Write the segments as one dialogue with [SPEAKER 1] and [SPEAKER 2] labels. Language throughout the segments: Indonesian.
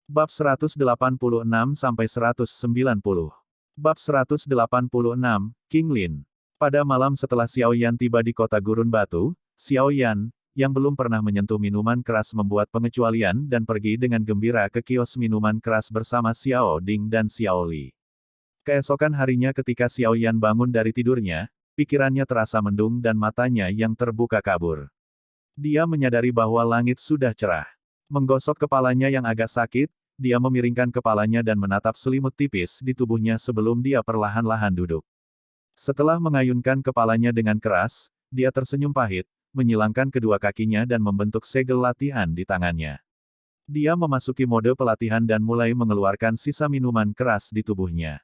[SPEAKER 1] Bab 186-190. Bab 186, King Lin. Pada malam setelah Xiao Yan tiba di kota Gurun Batu, Xiao Yan, yang belum pernah menyentuh minuman keras membuat pengecualian dan pergi dengan gembira ke kios minuman keras bersama Xiao Ding dan Xiao Li. Keesokan harinya ketika Xiao Yan bangun dari tidurnya, pikirannya terasa mendung dan matanya yang terbuka kabur. Dia menyadari bahwa langit sudah cerah. Menggosok kepalanya yang agak sakit, dia memiringkan kepalanya dan menatap selimut tipis di tubuhnya sebelum dia perlahan-lahan duduk. Setelah mengayunkan kepalanya dengan keras, dia tersenyum pahit, menyilangkan kedua kakinya dan membentuk segel latihan di tangannya. Dia memasuki mode pelatihan dan mulai mengeluarkan sisa minuman keras di tubuhnya.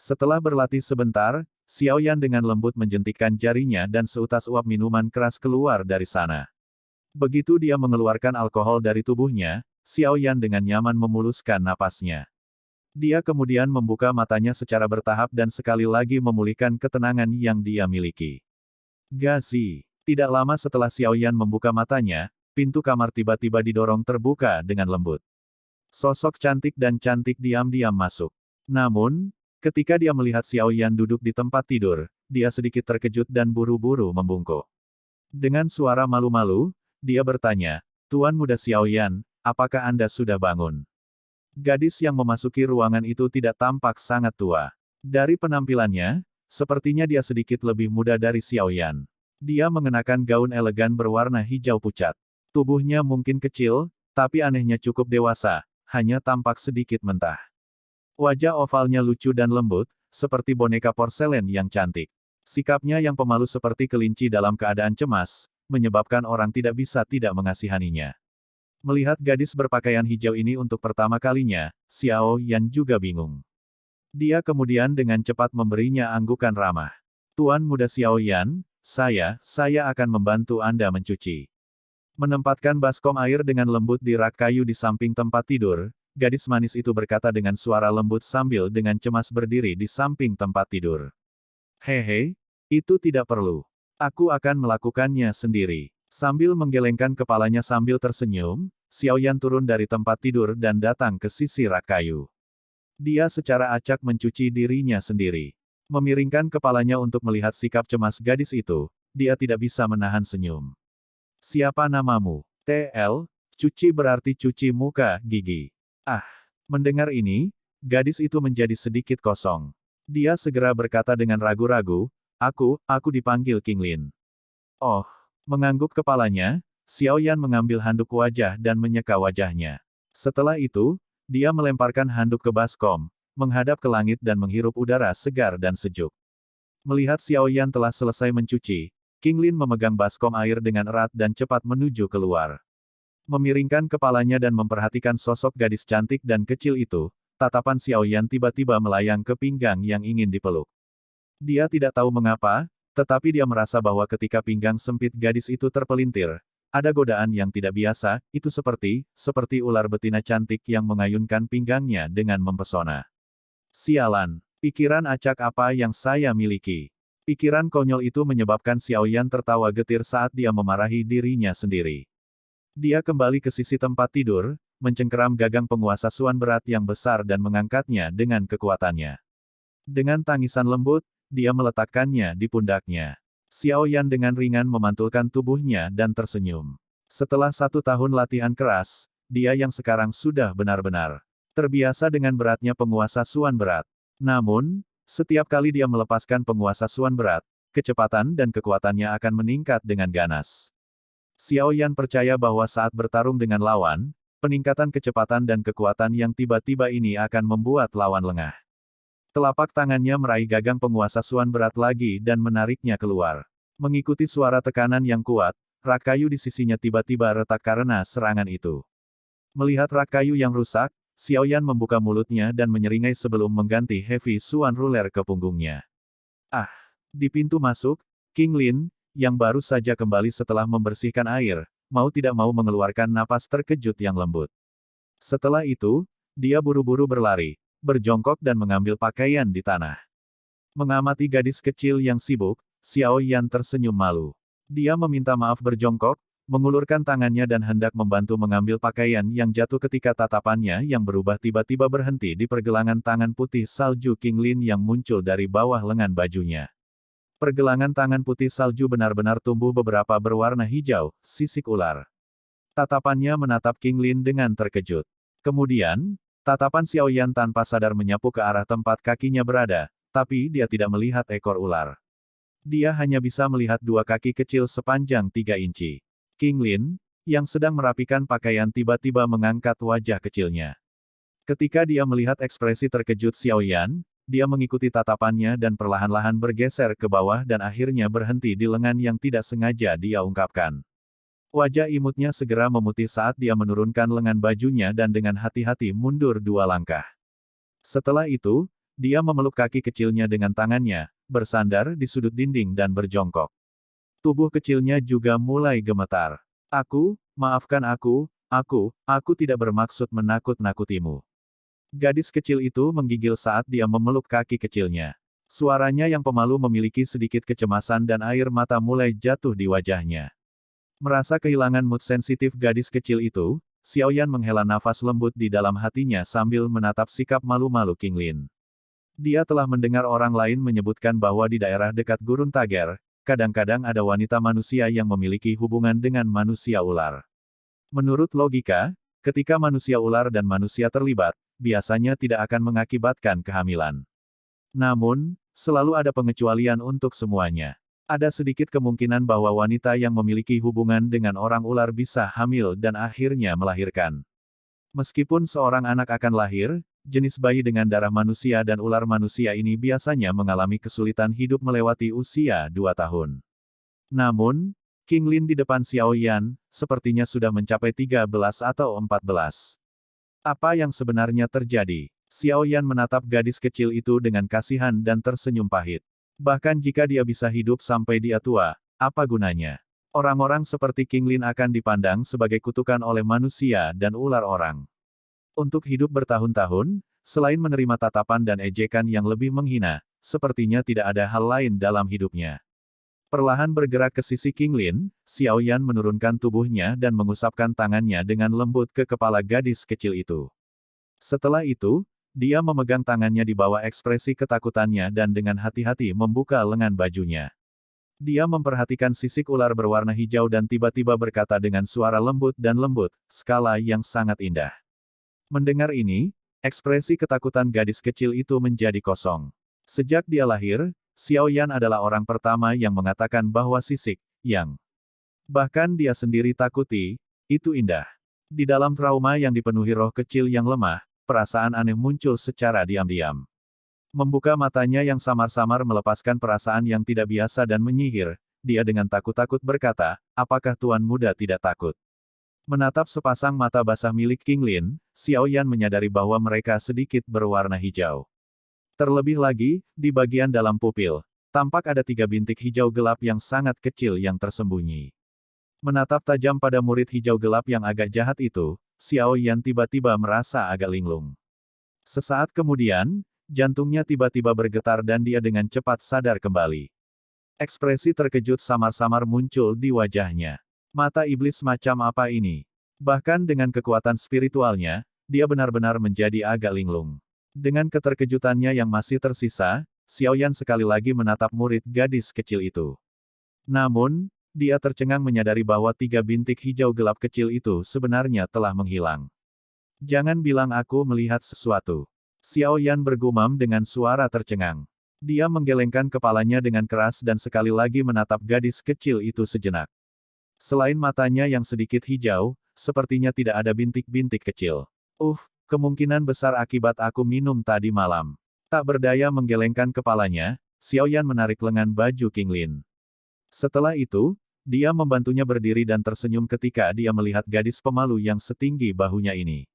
[SPEAKER 1] Setelah berlatih sebentar, Xiao Yan dengan lembut menjentikkan jarinya dan seutas uap minuman keras keluar dari sana. Begitu dia mengeluarkan alkohol dari tubuhnya, Xiao Yan dengan nyaman memuluskan napasnya. Dia kemudian membuka matanya secara bertahap dan sekali lagi memulihkan ketenangan yang dia miliki. Gazi. Tidak lama setelah Xiao Yan membuka matanya, pintu kamar tiba-tiba didorong terbuka dengan lembut. Sosok cantik dan cantik diam-diam masuk. Namun, ketika dia melihat Xiao Yan duduk di tempat tidur, dia sedikit terkejut dan buru-buru membungkuk. Dengan suara malu-malu, dia bertanya, "Tuan Muda Xiao Yan, apakah Anda sudah bangun?" Gadis yang memasuki ruangan itu tidak tampak sangat tua. Dari penampilannya, sepertinya dia sedikit lebih muda dari Xiao Yan. Dia mengenakan gaun elegan berwarna hijau pucat. Tubuhnya mungkin kecil, tapi anehnya cukup dewasa, hanya tampak sedikit mentah. Wajah ovalnya lucu dan lembut, seperti boneka porselen yang cantik. Sikapnya yang pemalu seperti kelinci dalam keadaan cemas, menyebabkan orang tidak bisa tidak mengasihaninya. Melihat gadis berpakaian hijau ini untuk pertama kalinya, Xiao Yan juga bingung. Dia kemudian dengan cepat memberinya anggukan ramah. "Tuan Muda Xiao Yan, saya akan membantu Anda mencuci." Menempatkan baskom air dengan lembut di rak kayu di samping tempat tidur, gadis manis itu berkata dengan suara lembut sambil dengan cemas berdiri di samping tempat tidur. "Hehe, itu tidak perlu. Aku akan melakukannya sendiri." Sambil menggelengkan kepalanya sambil tersenyum, Xiao Yan turun dari tempat tidur dan datang ke sisi rak kayu. Dia secara acak mencuci dirinya sendiri. Memiringkan kepalanya untuk melihat sikap cemas gadis itu, dia tidak bisa menahan senyum. "Siapa namamu?" "TL, cuci berarti cuci muka, gigi." Ah, mendengar ini, gadis itu menjadi sedikit kosong. Dia segera berkata dengan ragu-ragu, aku dipanggil King Lin." "Oh." Mengangguk kepalanya, Xiao Yan mengambil handuk wajah dan menyeka wajahnya. Setelah itu, dia melemparkan handuk ke baskom, menghadap ke langit dan menghirup udara segar dan sejuk. Melihat Xiao Yan telah selesai mencuci, King Lin memegang baskom air dengan erat dan cepat menuju keluar. Memiringkan kepalanya dan memperhatikan sosok gadis cantik dan kecil itu, tatapan Xiao Yan tiba-tiba melayang ke pinggang yang ingin dipeluk. Dia tidak tahu mengapa, tetapi dia merasa bahwa ketika pinggang sempit gadis itu terpelintir, ada godaan yang tidak biasa, itu seperti ular betina cantik yang mengayunkan pinggangnya dengan mempesona. "Sialan, pikiran acak apa yang saya miliki." Pikiran konyol itu menyebabkan Xiao Yan tertawa getir saat dia memarahi dirinya sendiri. Dia kembali ke sisi tempat tidur, mencengkeram gagang penguasa suan berat yang besar dan mengangkatnya dengan kekuatannya. Dengan tangisan lembut, dia meletakkannya di pundaknya. Xiao Yan dengan ringan memantulkan tubuhnya dan tersenyum. Setelah 1 tahun latihan keras, dia yang sekarang sudah benar-benar terbiasa dengan beratnya penguasa suan berat. Namun, setiap kali dia melepaskan penguasa suan berat, kecepatan dan kekuatannya akan meningkat dengan ganas. Xiao Yan percaya bahwa saat bertarung dengan lawan, peningkatan kecepatan dan kekuatan yang tiba-tiba ini akan membuat lawan lengah. Telapak tangannya meraih gagang penguasa suan berat lagi dan menariknya keluar. Mengikuti suara tekanan yang kuat, rak kayu di sisinya tiba-tiba retak karena serangan itu. Melihat rak kayu yang rusak, Xiao Yan membuka mulutnya dan menyeringai sebelum mengganti heavy suan ruler ke punggungnya. Ah! Di pintu masuk, King Lin, yang baru saja kembali setelah membersihkan air, mau tidak mau mengeluarkan napas terkejut yang lembut. Setelah itu, dia buru-buru berlari, berjongkok dan mengambil pakaian di tanah. Mengamati gadis kecil yang sibuk, Xiao Yan tersenyum malu. Dia meminta maaf berjongkok, mengulurkan tangannya dan hendak membantu mengambil pakaian yang jatuh ketika tatapannya yang berubah tiba-tiba berhenti di pergelangan tangan putih salju King Lin yang muncul dari bawah lengan bajunya. Pergelangan tangan putih salju benar-benar tumbuh beberapa berwarna hijau, sisik ular. Tatapannya menatap King Lin dengan terkejut. Kemudian, tatapan Xiao Yan tanpa sadar menyapu ke arah tempat kakinya berada, tapi dia tidak melihat ekor ular. Dia hanya bisa melihat dua kaki kecil sepanjang 3 inci. King Lin, yang sedang merapikan pakaian tiba-tiba mengangkat wajah kecilnya. Ketika dia melihat ekspresi terkejut Xiao Yan, dia mengikuti tatapannya dan perlahan-lahan bergeser ke bawah dan akhirnya berhenti di lengan yang tidak sengaja dia ungkapkan. Wajah imutnya segera memutih saat dia menurunkan lengan bajunya dan dengan hati-hati mundur 2 langkah. Setelah itu, dia memeluk kaki kecilnya dengan tangannya, bersandar di sudut dinding dan berjongkok. Tubuh kecilnya juga mulai gemetar. Maafkan aku tidak bermaksud menakut-nakutimu. Gadis kecil itu menggigil saat dia memeluk kaki kecilnya. Suaranya yang pemalu memiliki sedikit kecemasan dan air mata mulai jatuh di wajahnya. Merasa kehilangan mood sensitif gadis kecil itu, Xiao Yan menghela nafas lembut di dalam hatinya sambil menatap sikap malu-malu King Lin. Dia telah mendengar orang lain menyebutkan bahwa di daerah dekat Gurun Tager, kadang-kadang ada wanita manusia yang memiliki hubungan dengan manusia ular. Menurut logika, ketika manusia ular dan manusia terlibat, biasanya tidak akan mengakibatkan kehamilan. Namun, selalu ada pengecualian untuk semuanya. Ada sedikit kemungkinan bahwa wanita yang memiliki hubungan dengan orang ular bisa hamil dan akhirnya melahirkan. Meskipun seorang anak akan lahir, jenis bayi dengan darah manusia dan ular manusia ini biasanya mengalami kesulitan hidup melewati usia 2 tahun. Namun, King Lin di depan Xiao Yan, sepertinya sudah mencapai 13 atau 14. Apa yang sebenarnya terjadi? Xiao Yan menatap gadis kecil itu dengan kasihan dan tersenyum pahit. Bahkan jika dia bisa hidup sampai dia tua, apa gunanya? Orang-orang seperti King Lin akan dipandang sebagai kutukan oleh manusia dan ular orang. Untuk hidup bertahun-tahun, selain menerima tatapan dan ejekan yang lebih menghina, sepertinya tidak ada hal lain dalam hidupnya. Perlahan bergerak ke sisi King Lin, Xiao Yan menurunkan tubuhnya dan mengusapkan tangannya dengan lembut ke kepala gadis kecil itu. Setelah itu, dia memegang tangannya di bawah ekspresi ketakutannya dan dengan hati-hati membuka lengan bajunya. Dia memperhatikan sisik ular berwarna hijau dan tiba-tiba berkata dengan suara lembut dan lembut, skala yang sangat indah. Mendengar ini, ekspresi ketakutan gadis kecil itu menjadi kosong. Sejak dia lahir, Xiao Yan adalah orang pertama yang mengatakan bahwa sisik, yang bahkan dia sendiri takuti, itu indah. Di dalam trauma yang dipenuhi roh kecil yang lemah, perasaan aneh muncul secara diam-diam. Membuka matanya yang samar-samar melepaskan perasaan yang tidak biasa dan menyihir, dia dengan takut-takut berkata, apakah Tuan Muda tidak takut? Menatap sepasang mata basah milik King Lin, Xiao Yan menyadari bahwa mereka sedikit berwarna hijau. Terlebih lagi, di bagian dalam pupil, tampak ada 3 bintik hijau gelap yang sangat kecil yang tersembunyi. Menatap tajam pada murid hijau gelap yang agak jahat itu, Xiao Yan tiba-tiba merasa agak linglung. Sesaat kemudian, jantungnya tiba-tiba bergetar dan dia dengan cepat sadar kembali. Ekspresi terkejut samar-samar muncul di wajahnya. Mata iblis macam apa ini? Bahkan dengan kekuatan spiritualnya, dia benar-benar menjadi agak linglung. Dengan keterkejutannya yang masih tersisa, Xiao Yan sekali lagi menatap murid gadis kecil itu. Namun, dia tercengang menyadari bahwa 3 bintik hijau gelap kecil itu sebenarnya telah menghilang. Jangan bilang aku melihat sesuatu. Xiao Yan bergumam dengan suara tercengang. Dia menggelengkan kepalanya dengan keras dan sekali lagi menatap gadis kecil itu sejenak. Selain matanya yang sedikit hijau, sepertinya tidak ada bintik-bintik kecil. Kemungkinan besar akibat aku minum tadi malam. Tak berdaya menggelengkan kepalanya, Xiao Yan menarik lengan baju King Lin. Setelah itu, dia membantunya berdiri dan tersenyum ketika dia melihat gadis pemalu yang setinggi bahunya ini.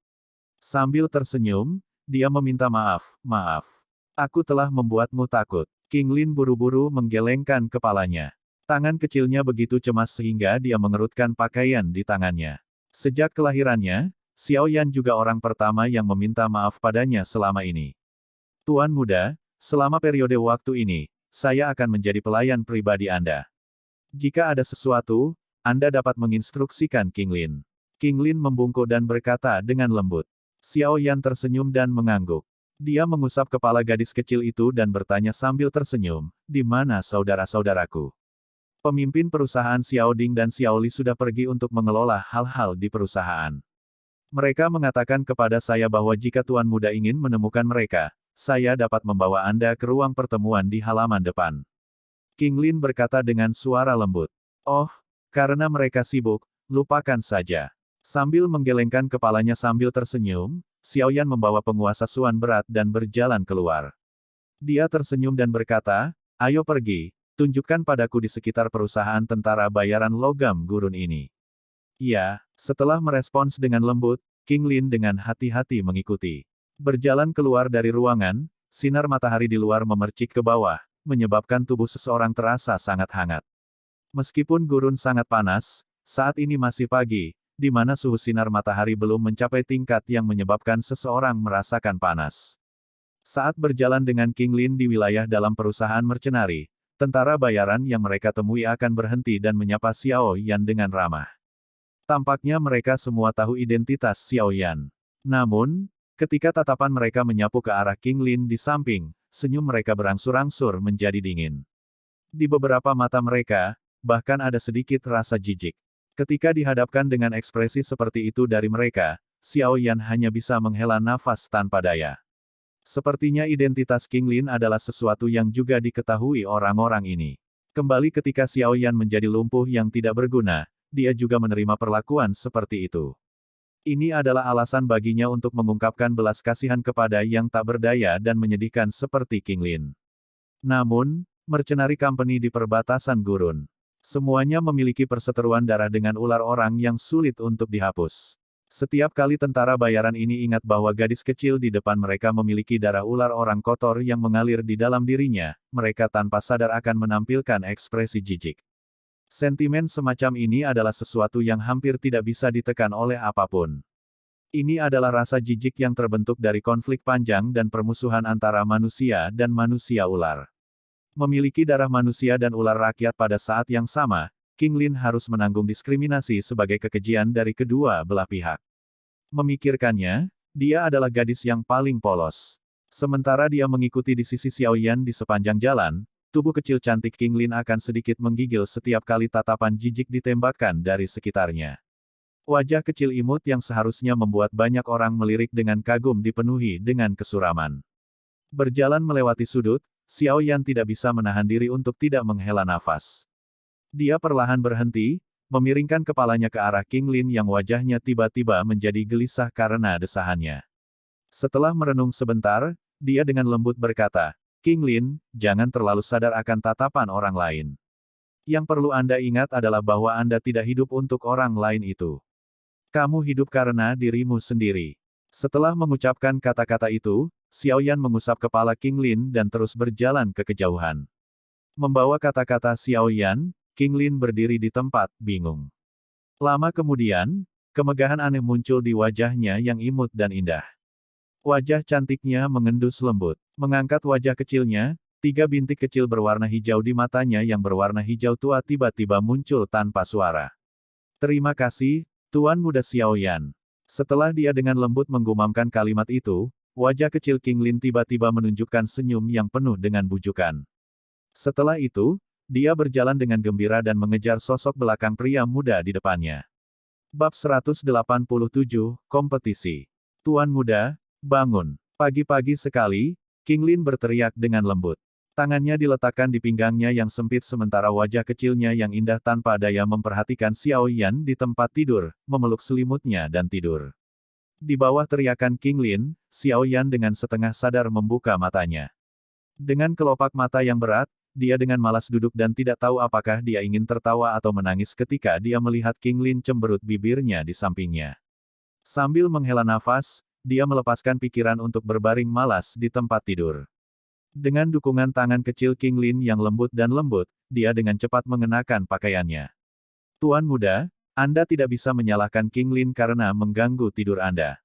[SPEAKER 1] Sambil tersenyum, dia meminta maaf. Aku telah membuatmu takut. King Lin buru-buru menggelengkan kepalanya. Tangan kecilnya begitu cemas sehingga dia mengerutkan pakaian di tangannya. Sejak kelahirannya, Xiao Yan juga orang pertama yang meminta maaf padanya selama ini. Tuan Muda, selama periode waktu ini, saya akan menjadi pelayan pribadi Anda. Jika ada sesuatu, Anda dapat menginstruksikan King Lin. King Lin membungkuk dan berkata dengan lembut. Xiao Yan tersenyum dan mengangguk. Dia mengusap kepala gadis kecil itu dan bertanya sambil tersenyum, di mana saudara-saudaraku? Pemimpin perusahaan Xiao Ding dan Xiao Li sudah pergi untuk mengelola hal-hal di perusahaan. Mereka mengatakan kepada saya bahwa jika Tuan Muda ingin menemukan mereka, saya dapat membawa Anda ke ruang pertemuan di halaman depan. King Lin berkata dengan suara lembut. Oh, karena mereka sibuk, lupakan saja. Sambil menggelengkan kepalanya sambil tersenyum, Xiao Yan membawa penguasa Suan berat dan berjalan keluar. Dia tersenyum dan berkata, ayo pergi. Tunjukkan padaku di sekitar perusahaan tentara bayaran logam gurun ini. Ya, setelah merespons dengan lembut, King Lin dengan hati-hati mengikuti. Berjalan keluar dari ruangan, sinar matahari di luar memercik ke bawah, menyebabkan tubuh seseorang terasa sangat hangat. Meskipun gurun sangat panas, saat ini masih pagi, di mana suhu sinar matahari belum mencapai tingkat yang menyebabkan seseorang merasakan panas. Saat berjalan dengan King Lin di wilayah dalam perusahaan mercenari, tentara bayaran yang mereka temui akan berhenti dan menyapa Xiao Yan dengan ramah. Tampaknya mereka semua tahu identitas Xiao Yan. Namun, ketika tatapan mereka menyapu ke arah King Lin di samping, senyum mereka berangsur-angsur menjadi dingin. Di beberapa mata mereka, bahkan ada sedikit rasa jijik. Ketika dihadapkan dengan ekspresi seperti itu dari mereka, Xiao Yan hanya bisa menghela nafas tanpa daya. Sepertinya identitas King Lin adalah sesuatu yang juga diketahui orang-orang ini. Kembali ketika Xiao Yan menjadi lumpuh yang tidak berguna, dia juga menerima perlakuan seperti itu. Ini adalah alasan baginya untuk mengungkapkan belas kasihan kepada yang tak berdaya dan menyedihkan seperti King Lin. Namun, Mercenary Company di perbatasan gurun. Semuanya memiliki perseteruan darah dengan ular orang yang sulit untuk dihapus. Setiap kali tentara bayaran ini ingat bahwa gadis kecil di depan mereka memiliki darah ular orang kotor yang mengalir di dalam dirinya, mereka tanpa sadar akan menampilkan ekspresi jijik. Sentimen semacam ini adalah sesuatu yang hampir tidak bisa ditekan oleh apapun. Ini adalah rasa jijik yang terbentuk dari konflik panjang dan permusuhan antara manusia dan manusia ular. Memiliki darah manusia dan ular rakyat pada saat yang sama, King Lin harus menanggung diskriminasi sebagai kekejian dari kedua belah pihak. Memikirkannya, dia adalah gadis yang paling polos. Sementara dia mengikuti di sisi Xiao Yan di sepanjang jalan, tubuh kecil cantik King Lin akan sedikit menggigil setiap kali tatapan jijik ditembakkan dari sekitarnya. Wajah kecil imut yang seharusnya membuat banyak orang melirik dengan kagum dipenuhi dengan kesuraman. Berjalan melewati sudut, Xiao Yan tidak bisa menahan diri untuk tidak menghela nafas. Dia perlahan berhenti, memiringkan kepalanya ke arah King Lin yang wajahnya tiba-tiba menjadi gelisah karena desahannya. Setelah merenung sebentar, dia dengan lembut berkata, King Lin, jangan terlalu sadar akan tatapan orang lain. Yang perlu Anda ingat adalah bahwa Anda tidak hidup untuk orang lain itu. Kamu hidup karena dirimu sendiri. Setelah mengucapkan kata-kata itu, Xiao Yan mengusap kepala King Lin dan terus berjalan ke kejauhan. Membawa kata-kata Xiao Yan, King Lin berdiri di tempat, bingung. Lama kemudian, kemegahan aneh muncul di wajahnya yang imut dan indah. Wajah cantiknya mengendus lembut. Mengangkat wajah kecilnya, 3 bintik kecil berwarna hijau di matanya yang berwarna hijau tua tiba-tiba muncul tanpa suara. Terima kasih, Tuan Muda Xiao Yan. Setelah dia dengan lembut menggumamkan kalimat itu, wajah kecil King Lin tiba-tiba menunjukkan senyum yang penuh dengan bujukan. Setelah itu, dia berjalan dengan gembira dan mengejar sosok belakang pria muda di depannya. Bab 187, Kompetisi. Tuan Muda, bangun. Pagi-pagi sekali, King Lin berteriak dengan lembut. Tangannya diletakkan di pinggangnya yang sempit sementara wajah kecilnya yang indah tanpa daya memperhatikan Xiao Yan di tempat tidur, memeluk selimutnya dan tidur. Di bawah teriakan King Lin, Xiao Yan dengan setengah sadar membuka matanya. Dengan kelopak mata yang berat, dia dengan malas duduk dan tidak tahu apakah dia ingin tertawa atau menangis ketika dia melihat King Lin cemberut bibirnya di sampingnya. Sambil menghela nafas, dia melepaskan pikiran untuk berbaring malas di tempat tidur. Dengan dukungan tangan kecil King Lin yang lembut dan lembut, dia dengan cepat mengenakan pakaiannya. Tuan Muda, Anda tidak bisa menyalahkan King Lin karena mengganggu tidur Anda.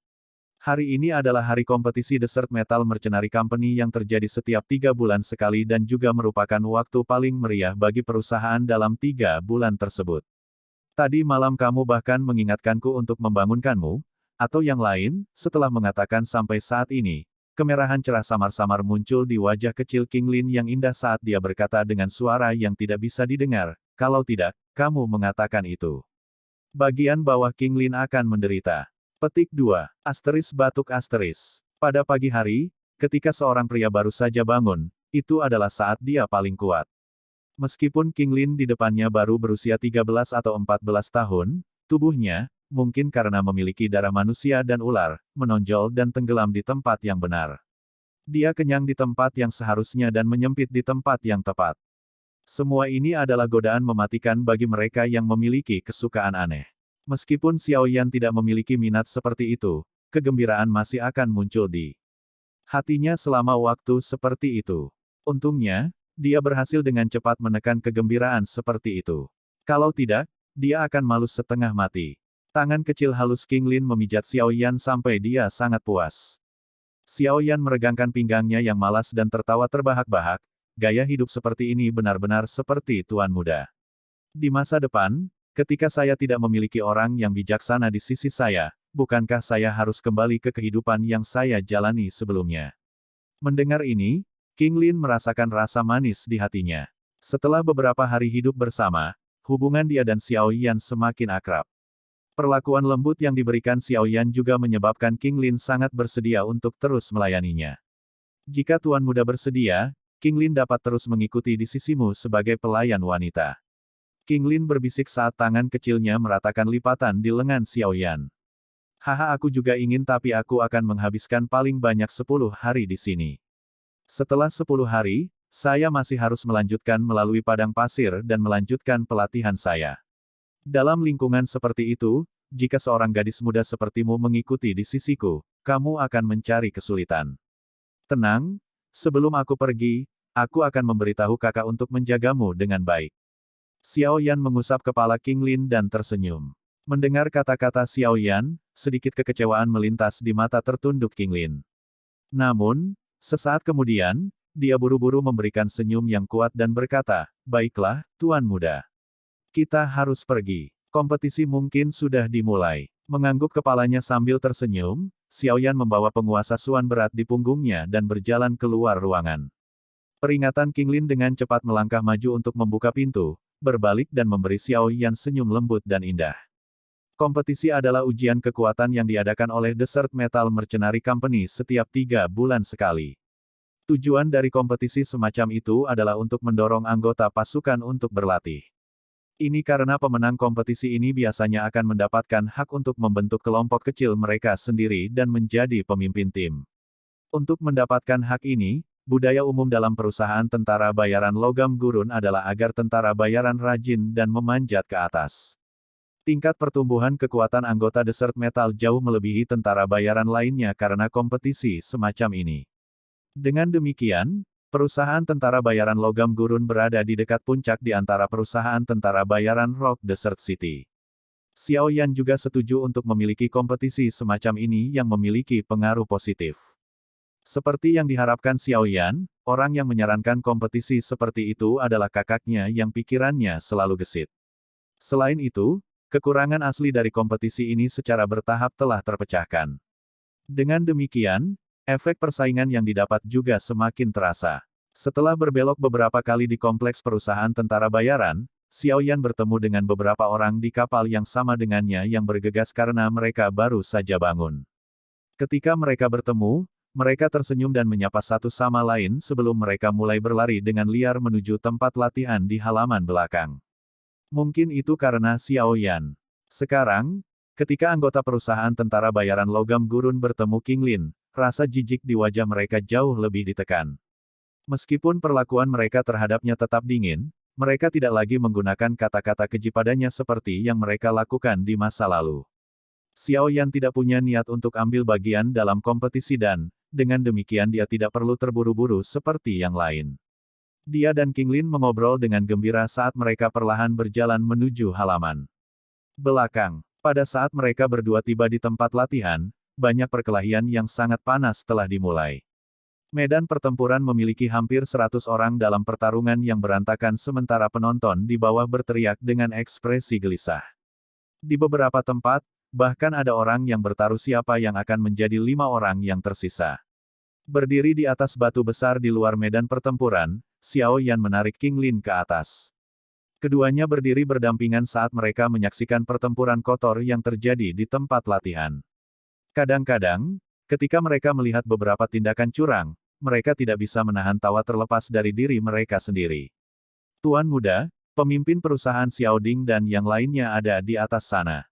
[SPEAKER 1] Hari ini adalah hari kompetisi Desert Metal Mercenary Company yang terjadi setiap 3 bulan sekali dan juga merupakan waktu paling meriah bagi perusahaan dalam 3 bulan tersebut. Tadi malam kamu bahkan mengingatkanku untuk membangunkanmu, atau yang lain, setelah mengatakan sampai saat ini, kemerahan cerah samar-samar muncul di wajah kecil King Lin yang indah saat dia berkata dengan suara yang tidak bisa didengar, kalau tidak, kamu mengatakan itu. Bagian bawah King Lin akan menderita. Petik 2. Asteris batuk asteris. Pada pagi hari, ketika seorang pria baru saja bangun, itu adalah saat dia paling kuat. Meskipun King Lin di depannya baru berusia 13 atau 14 tahun, tubuhnya, mungkin karena memiliki darah manusia dan ular, menonjol dan tenggelam di tempat yang benar. Dia kenyang di tempat yang seharusnya dan menyempit di tempat yang tepat. Semua ini adalah godaan mematikan bagi mereka yang memiliki kesukaan aneh. Meskipun Xiao Yan tidak memiliki minat seperti itu, kegembiraan masih akan muncul di hatinya selama waktu seperti itu. Untungnya, dia berhasil dengan cepat menekan kegembiraan seperti itu. Kalau tidak, dia akan malu setengah mati. Tangan kecil halus King Lin memijat Xiao Yan sampai dia sangat puas. Xiao Yan meregangkan pinggangnya yang malas dan tertawa terbahak-bahak, gaya hidup seperti ini benar-benar seperti tuan muda. Di masa depan, ketika saya tidak memiliki orang yang bijaksana di sisi saya, bukankah saya harus kembali ke kehidupan yang saya jalani sebelumnya? Mendengar ini, King Lin merasakan rasa manis di hatinya. Setelah beberapa hari hidup bersama, hubungan dia dan Xiao Yan semakin akrab. Perlakuan lembut yang diberikan Xiao Yan juga menyebabkan King Lin sangat bersedia untuk terus melayaninya. Jika tuan muda bersedia, King Lin dapat terus mengikuti di sisimu sebagai pelayan wanita. King Lin berbisik saat tangan kecilnya meratakan lipatan di lengan Xiao Yan. Haha, aku juga ingin, tapi aku akan menghabiskan paling banyak 10 hari di sini. Setelah 10 hari, saya masih harus melanjutkan melalui padang pasir dan melanjutkan pelatihan saya. Dalam lingkungan seperti itu, jika seorang gadis muda sepertimu mengikuti di sisiku, kamu akan mencari kesulitan. Tenang, sebelum aku pergi, aku akan memberitahu kakak untuk menjagamu dengan baik. Xiao Yan mengusap kepala King Lin dan tersenyum. Mendengar kata-kata Xiao Yan, sedikit kekecewaan melintas di mata tertunduk King Lin. Namun, sesaat kemudian, dia buru-buru memberikan senyum yang kuat dan berkata, baiklah, tuan muda. Kita harus pergi. Kompetisi mungkin sudah dimulai. Mengangguk kepalanya sambil tersenyum, Xiao Yan membawa penguasa Suan berat di punggungnya dan berjalan keluar ruangan. Peringatan King Lin dengan cepat melangkah maju untuk membuka pintu, berbalik dan memberi Xiao Yan senyum lembut dan indah. Kompetisi adalah ujian kekuatan yang diadakan oleh Desert Metal Mercenary Company setiap 3 bulan sekali. Tujuan dari kompetisi semacam itu adalah untuk mendorong anggota pasukan untuk berlatih. Ini karena pemenang kompetisi ini biasanya akan mendapatkan hak untuk membentuk kelompok kecil mereka sendiri dan menjadi pemimpin tim. Untuk mendapatkan hak ini, budaya umum dalam perusahaan tentara bayaran logam gurun adalah agar tentara bayaran rajin dan memanjat ke atas. Tingkat pertumbuhan kekuatan anggota Desert Metal jauh melebihi tentara bayaran lainnya karena kompetisi semacam ini. Dengan demikian, perusahaan tentara bayaran logam gurun berada di dekat puncak di antara perusahaan tentara bayaran Rock Desert City. Xiao Yan juga setuju untuk memiliki kompetisi semacam ini yang memiliki pengaruh positif. Seperti yang diharapkan Xiao Yan, orang yang menyarankan kompetisi seperti itu adalah kakaknya yang pikirannya selalu gesit. Selain itu, kekurangan asli dari kompetisi ini secara bertahap telah terpecahkan. Dengan demikian, efek persaingan yang didapat juga semakin terasa. Setelah berbelok beberapa kali di kompleks perusahaan tentara bayaran, Xiao Yan bertemu dengan beberapa orang di kapal yang sama dengannya yang bergegas karena mereka baru saja bangun. Ketika mereka bertemu, mereka tersenyum dan menyapa satu sama lain sebelum mereka mulai berlari dengan liar menuju tempat latihan di halaman belakang. Mungkin itu karena Xiao Yan. Sekarang, ketika anggota perusahaan tentara bayaran logam gurun bertemu King Lin, rasa jijik di wajah mereka jauh lebih ditekan. Meskipun perlakuan mereka terhadapnya tetap dingin, mereka tidak lagi menggunakan kata-kata keji padanya seperti yang mereka lakukan di masa lalu. Xiao Yan tidak punya niat untuk ambil bagian dalam kompetisi dan, dengan demikian dia tidak perlu terburu-buru seperti yang lain. Dia dan King Lin mengobrol dengan gembira saat mereka perlahan berjalan menuju halaman belakang. Pada saat mereka berdua tiba di tempat latihan, banyak perkelahian yang sangat panas telah dimulai. Medan pertempuran memiliki hampir 100 orang dalam pertarungan yang berantakan sementara penonton di bawah berteriak dengan ekspresi gelisah. Di beberapa tempat, bahkan ada orang yang bertaruh siapa yang akan menjadi 5 orang yang tersisa. Berdiri di atas batu besar di luar medan pertempuran, Xiao Yan menarik King Lin ke atas. Keduanya berdiri berdampingan saat mereka menyaksikan pertempuran kotor yang terjadi di tempat latihan. Kadang-kadang, ketika mereka melihat beberapa tindakan curang, mereka tidak bisa menahan tawa terlepas dari diri mereka sendiri. Tuan muda, pemimpin perusahaan Xiao Ding dan yang lainnya ada di atas sana.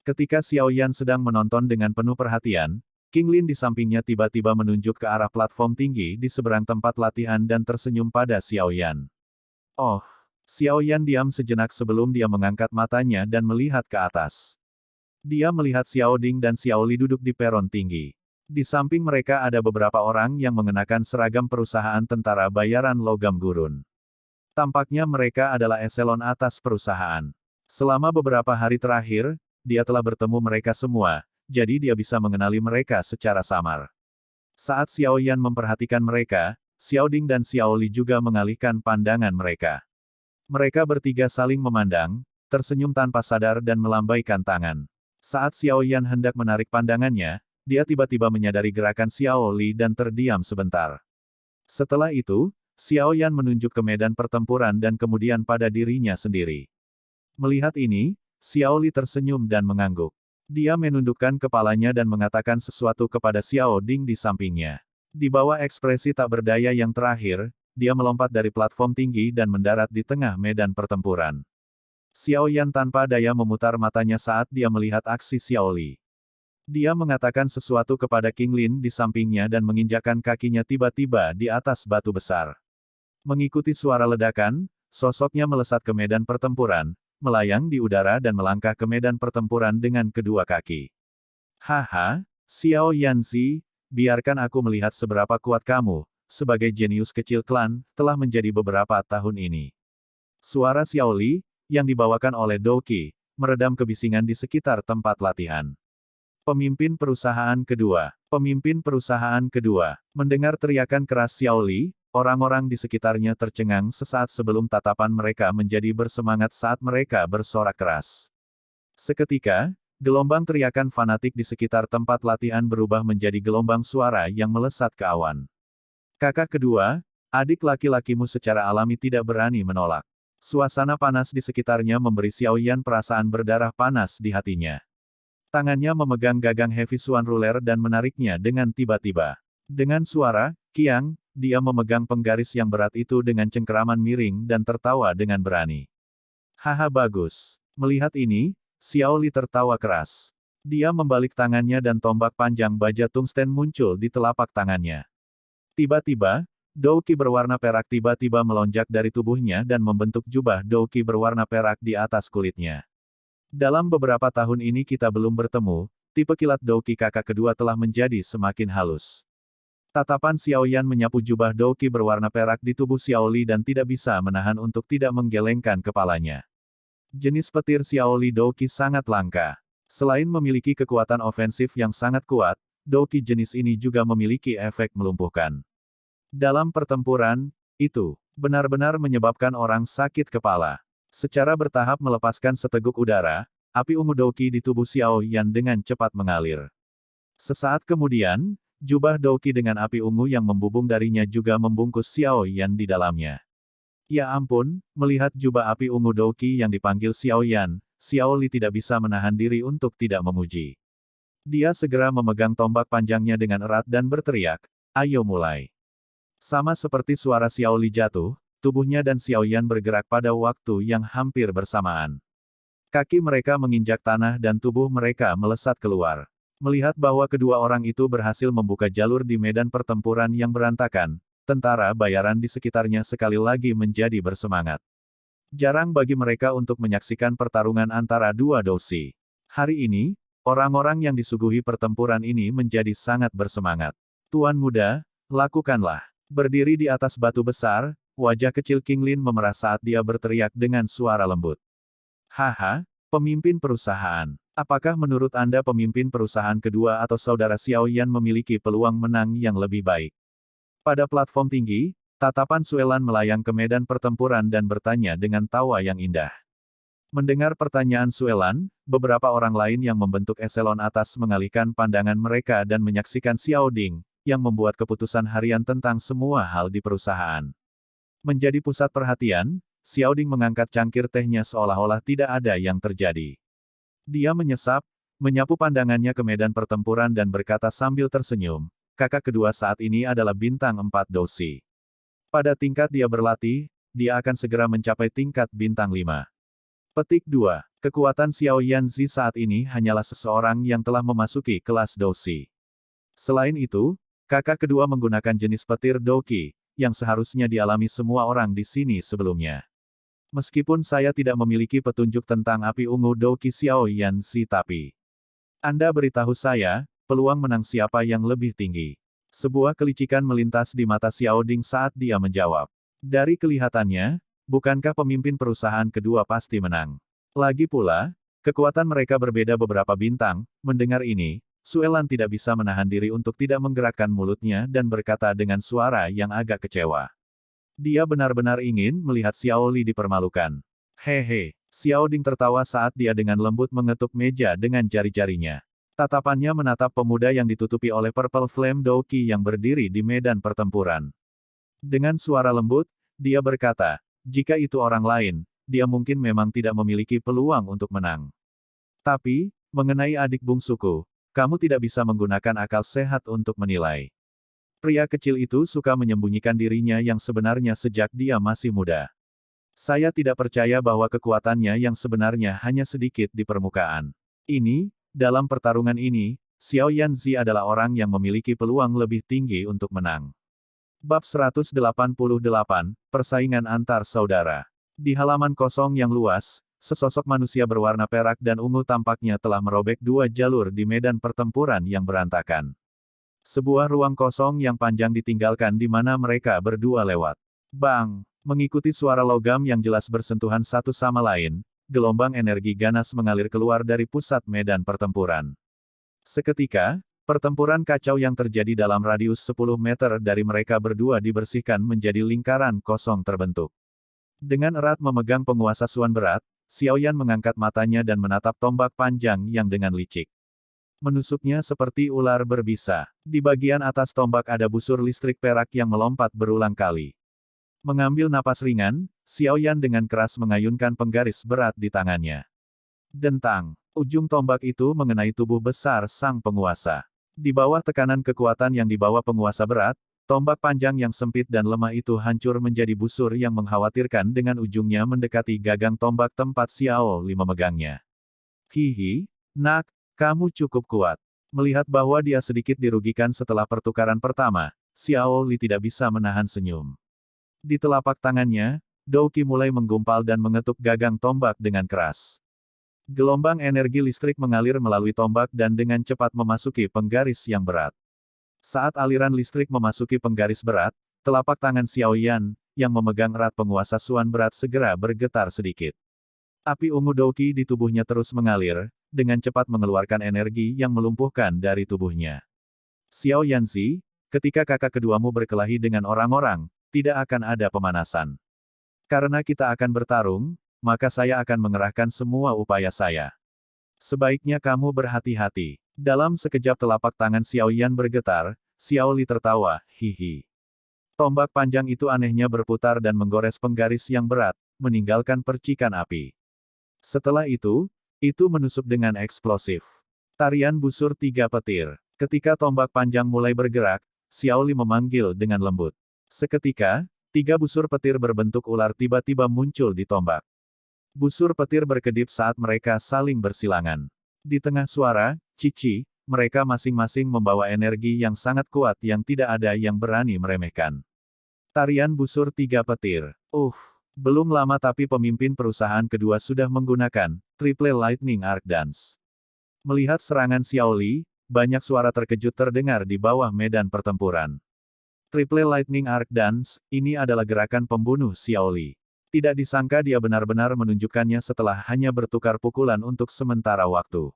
[SPEAKER 1] Ketika Xiao Yan sedang menonton dengan penuh perhatian, King Lin di sampingnya tiba-tiba menunjuk ke arah platform tinggi di seberang tempat latihan dan tersenyum pada Xiao Yan. Oh, Xiao Yan diam sejenak sebelum dia mengangkat matanya dan melihat ke atas. Dia melihat Xiao Ding dan Xiao Li duduk di peron tinggi. Di samping mereka ada beberapa orang yang mengenakan seragam perusahaan tentara bayaran logam gurun. Tampaknya mereka adalah eselon atas perusahaan. Selama beberapa hari terakhir, dia telah bertemu mereka semua, jadi dia bisa mengenali mereka secara samar. Saat Xiao Yan memperhatikan mereka, Xiao Ding dan Xiao Li juga mengalihkan pandangan mereka. Mereka bertiga saling memandang, tersenyum tanpa sadar dan melambaikan tangan. Saat Xiao Yan hendak menarik pandangannya, dia tiba-tiba menyadari gerakan Xiao Li dan terdiam sebentar. Setelah itu, Xiao Yan menunjuk ke medan pertempuran dan kemudian pada dirinya sendiri. Melihat ini, Xiao Li tersenyum dan mengangguk. Dia menundukkan kepalanya dan mengatakan sesuatu kepada Xiao Ding di sampingnya. Di bawah ekspresi tak berdaya yang terakhir, dia melompat dari platform tinggi dan mendarat di tengah medan pertempuran. Xiao Yan tanpa daya memutar matanya saat dia melihat aksi Xiao Li. Dia mengatakan sesuatu kepada King Lin di sampingnya dan menginjakkan kakinya tiba-tiba di atas batu besar. Mengikuti suara ledakan, sosoknya melesat ke medan pertempuran, melayang di udara dan melangkah ke medan pertempuran dengan kedua kaki. Haha, Xiao Yanzi, biarkan aku melihat seberapa kuat kamu, sebagai jenius kecil klan, telah menjadi beberapa tahun ini. Suara Xiao Li, yang dibawakan oleh Douqi, meredam kebisingan di sekitar tempat latihan. Pemimpin perusahaan kedua. Pemimpin perusahaan kedua. Mendengar teriakan keras Xiao Li, orang-orang di sekitarnya tercengang sesaat sebelum tatapan mereka menjadi bersemangat saat mereka bersorak keras. Seketika, gelombang teriakan fanatik di sekitar tempat latihan berubah menjadi gelombang suara yang melesat ke awan. Kakak kedua, adik laki-lakimu secara alami tidak berani menolak. Suasana panas di sekitarnya memberi Xiao Yan perasaan berdarah panas di hatinya. Tangannya memegang gagang Heavy Swan Ruler dan menariknya dengan tiba-tiba. Dengan suara, kiang, dia memegang penggaris yang berat itu dengan cengkeraman miring dan tertawa dengan berani. Haha bagus. Melihat ini, Xiao Li tertawa keras. Dia membalik tangannya dan tombak panjang baja tungsten muncul di telapak tangannya. Tiba-tiba, Douqi berwarna perak tiba-tiba melonjak dari tubuhnya dan membentuk jubah Douqi berwarna perak di atas kulitnya. Dalam beberapa tahun ini kita belum bertemu, tipe kilat Douqi kakak kedua telah menjadi semakin halus. Tatapan Xiao Yan menyapu jubah Douqi berwarna perak di tubuh Xiao Li dan tidak bisa menahan untuk tidak menggelengkan kepalanya. Jenis petir Xiao Li Douqi sangat langka. Selain memiliki kekuatan ofensif yang sangat kuat, Douqi jenis ini juga memiliki efek melumpuhkan. Dalam pertempuran, itu benar-benar menyebabkan orang sakit kepala. Secara bertahap melepaskan seteguk udara, api ungu Douqi di tubuh Xiao Yan dengan cepat mengalir. Sesaat kemudian, jubah Douqi dengan api ungu yang membubung darinya juga membungkus Xiao Yan di dalamnya. Ya ampun, melihat jubah api ungu Douqi yang dipanggil Xiao Yan, Xiao Li tidak bisa menahan diri untuk tidak memuji. Dia segera memegang tombak panjangnya dengan erat dan berteriak, "Ayo mulai." Sama seperti suara Xiao Li jatuh, tubuhnya dan Xiao Yan bergerak pada waktu yang hampir bersamaan. Kaki mereka menginjak tanah dan tubuh mereka melesat keluar. Melihat bahwa kedua orang itu berhasil membuka jalur di medan pertempuran yang berantakan, tentara bayaran di sekitarnya sekali lagi menjadi bersemangat. Jarang bagi mereka untuk menyaksikan pertarungan antara dua dosi. Hari ini, orang-orang yang disuguhi pertempuran ini menjadi sangat bersemangat. Tuan muda, lakukanlah. Berdiri di atas batu besar, wajah kecil King Lin memerah saat dia berteriak dengan suara lembut. Haha, pemimpin perusahaan. Apakah menurut Anda pemimpin perusahaan kedua atau saudara Xiao Yan memiliki peluang menang yang lebih baik? Pada platform tinggi, tatapan Suelan melayang ke medan pertempuran dan bertanya dengan tawa yang indah. Mendengar pertanyaan Suelan, beberapa orang lain yang membentuk eselon atas mengalihkan pandangan mereka dan menyaksikan Xiao Ding, yang membuat keputusan harian tentang semua hal di perusahaan. Menjadi pusat perhatian, Xiao Ding mengangkat cangkir tehnya seolah-olah tidak ada yang terjadi. Dia menyesap, menyapu pandangannya ke medan pertempuran dan berkata sambil tersenyum, kakak kedua saat ini adalah bintang 4 Dousi. Pada tingkat dia berlatih, dia akan segera mencapai tingkat bintang 5. Petik 2. Kekuatan Xiao Yanzi saat ini hanyalah seseorang yang telah memasuki kelas Dousi. Selain itu, kakak kedua menggunakan jenis petir Douki, yang seharusnya dialami semua orang di sini sebelumnya. Meskipun saya tidak memiliki petunjuk tentang api ungu Douki Xiao Yanzi tapi Anda beritahu saya, peluang menang siapa yang lebih tinggi. Sebuah kelicikan melintas di mata Xiao Ding saat dia menjawab. Dari kelihatannya, bukankah pemimpin perusahaan kedua pasti menang? Lagi pula, kekuatan mereka berbeda beberapa bintang. Mendengar ini, Suelan tidak bisa menahan diri untuk tidak menggerakkan mulutnya dan berkata dengan suara yang agak kecewa. Dia benar-benar ingin melihat Xiao Li dipermalukan. Hehe, Xiao Ding tertawa saat dia dengan lembut mengetuk meja dengan jari-jarinya. Tatapannya menatap pemuda yang ditutupi oleh Purple Flame Douki yang berdiri di medan pertempuran. Dengan suara lembut, dia berkata, jika itu orang lain, dia mungkin memang tidak memiliki peluang untuk menang. Tapi, mengenai adik bungsuku, kamu tidak bisa menggunakan akal sehat untuk menilai. Pria kecil itu suka menyembunyikan dirinya yang sebenarnya sejak dia masih muda. Saya tidak percaya bahwa kekuatannya yang sebenarnya hanya sedikit di permukaan. Ini, dalam pertarungan ini, Xiao Yanzi adalah orang yang memiliki peluang lebih tinggi untuk menang. Bab 188, Persaingan Antar Saudara. Di halaman kosong yang luas, sesosok manusia berwarna perak dan ungu tampaknya telah merobek dua jalur di medan pertempuran yang berantakan. Sebuah ruang kosong yang panjang ditinggalkan di mana mereka berdua lewat. Bang! Mengikuti suara logam yang jelas bersentuhan satu sama lain, gelombang energi ganas mengalir keluar dari pusat medan pertempuran. Seketika, pertempuran kacau yang terjadi dalam radius 10 meter dari mereka berdua dibersihkan menjadi lingkaran kosong terbentuk. Dengan erat memegang penguasa Suan berat, Xiaoyan mengangkat matanya dan menatap tombak panjang yang dengan licik. Menusuknya seperti ular berbisa. Di bagian atas tombak ada busur listrik perak yang melompat berulang kali. Mengambil napas ringan, Xiaoyan dengan keras mengayunkan penggaris berat di tangannya. Dentang. Ujung tombak itu mengenai tubuh besar sang penguasa. Di bawah tekanan kekuatan yang dibawa penguasa berat, tombak panjang yang sempit dan lemah itu hancur menjadi busur yang mengkhawatirkan dengan ujungnya mendekati gagang tombak tempat Xiao Li memegangnya. Hihi, nak, kamu cukup kuat. Melihat bahwa dia sedikit dirugikan setelah pertukaran pertama, Xiao Li tidak bisa menahan senyum. Di telapak tangannya, Douki mulai menggumpal dan mengetuk gagang tombak dengan keras. Gelombang energi listrik mengalir melalui tombak dan dengan cepat memasuki penggaris yang berat. Saat aliran listrik memasuki penggaris berat, telapak tangan Xiaoyan, yang memegang erat penguasa Suan berat segera bergetar sedikit. Api ungu Douki di tubuhnya terus mengalir, dengan cepat mengeluarkan energi yang melumpuhkan dari tubuhnya. Xiao Yanzi, ketika kakak keduamu berkelahi dengan orang-orang, tidak akan ada pemanasan. Karena kita akan bertarung, maka saya akan mengerahkan semua upaya saya. Sebaiknya kamu berhati-hati. Dalam sekejap telapak tangan Xiaoyan bergetar, Xiao Li tertawa, hihi. Tombak panjang itu anehnya berputar dan menggores penggaris yang berat, meninggalkan percikan api. Setelah itu menusuk dengan eksplosif. Tarian busur tiga petir. Ketika tombak panjang mulai bergerak, Xiao Li memanggil dengan lembut. Seketika, tiga busur petir berbentuk ular tiba-tiba muncul di tombak. Busur petir berkedip saat mereka saling bersilangan. Di tengah suara, cici, mereka masing-masing membawa energi yang sangat kuat yang tidak ada yang berani meremehkan. Tarian busur tiga petir. Belum lama tapi pemimpin perusahaan kedua sudah menggunakan Triple Lightning Arc Dance. Melihat serangan Xiao Li, banyak suara terkejut terdengar di bawah medan pertempuran. Triple Lightning Arc Dance, ini adalah gerakan pembunuh Xiao Li. Tidak disangka dia benar-benar menunjukkannya setelah hanya bertukar pukulan untuk sementara waktu.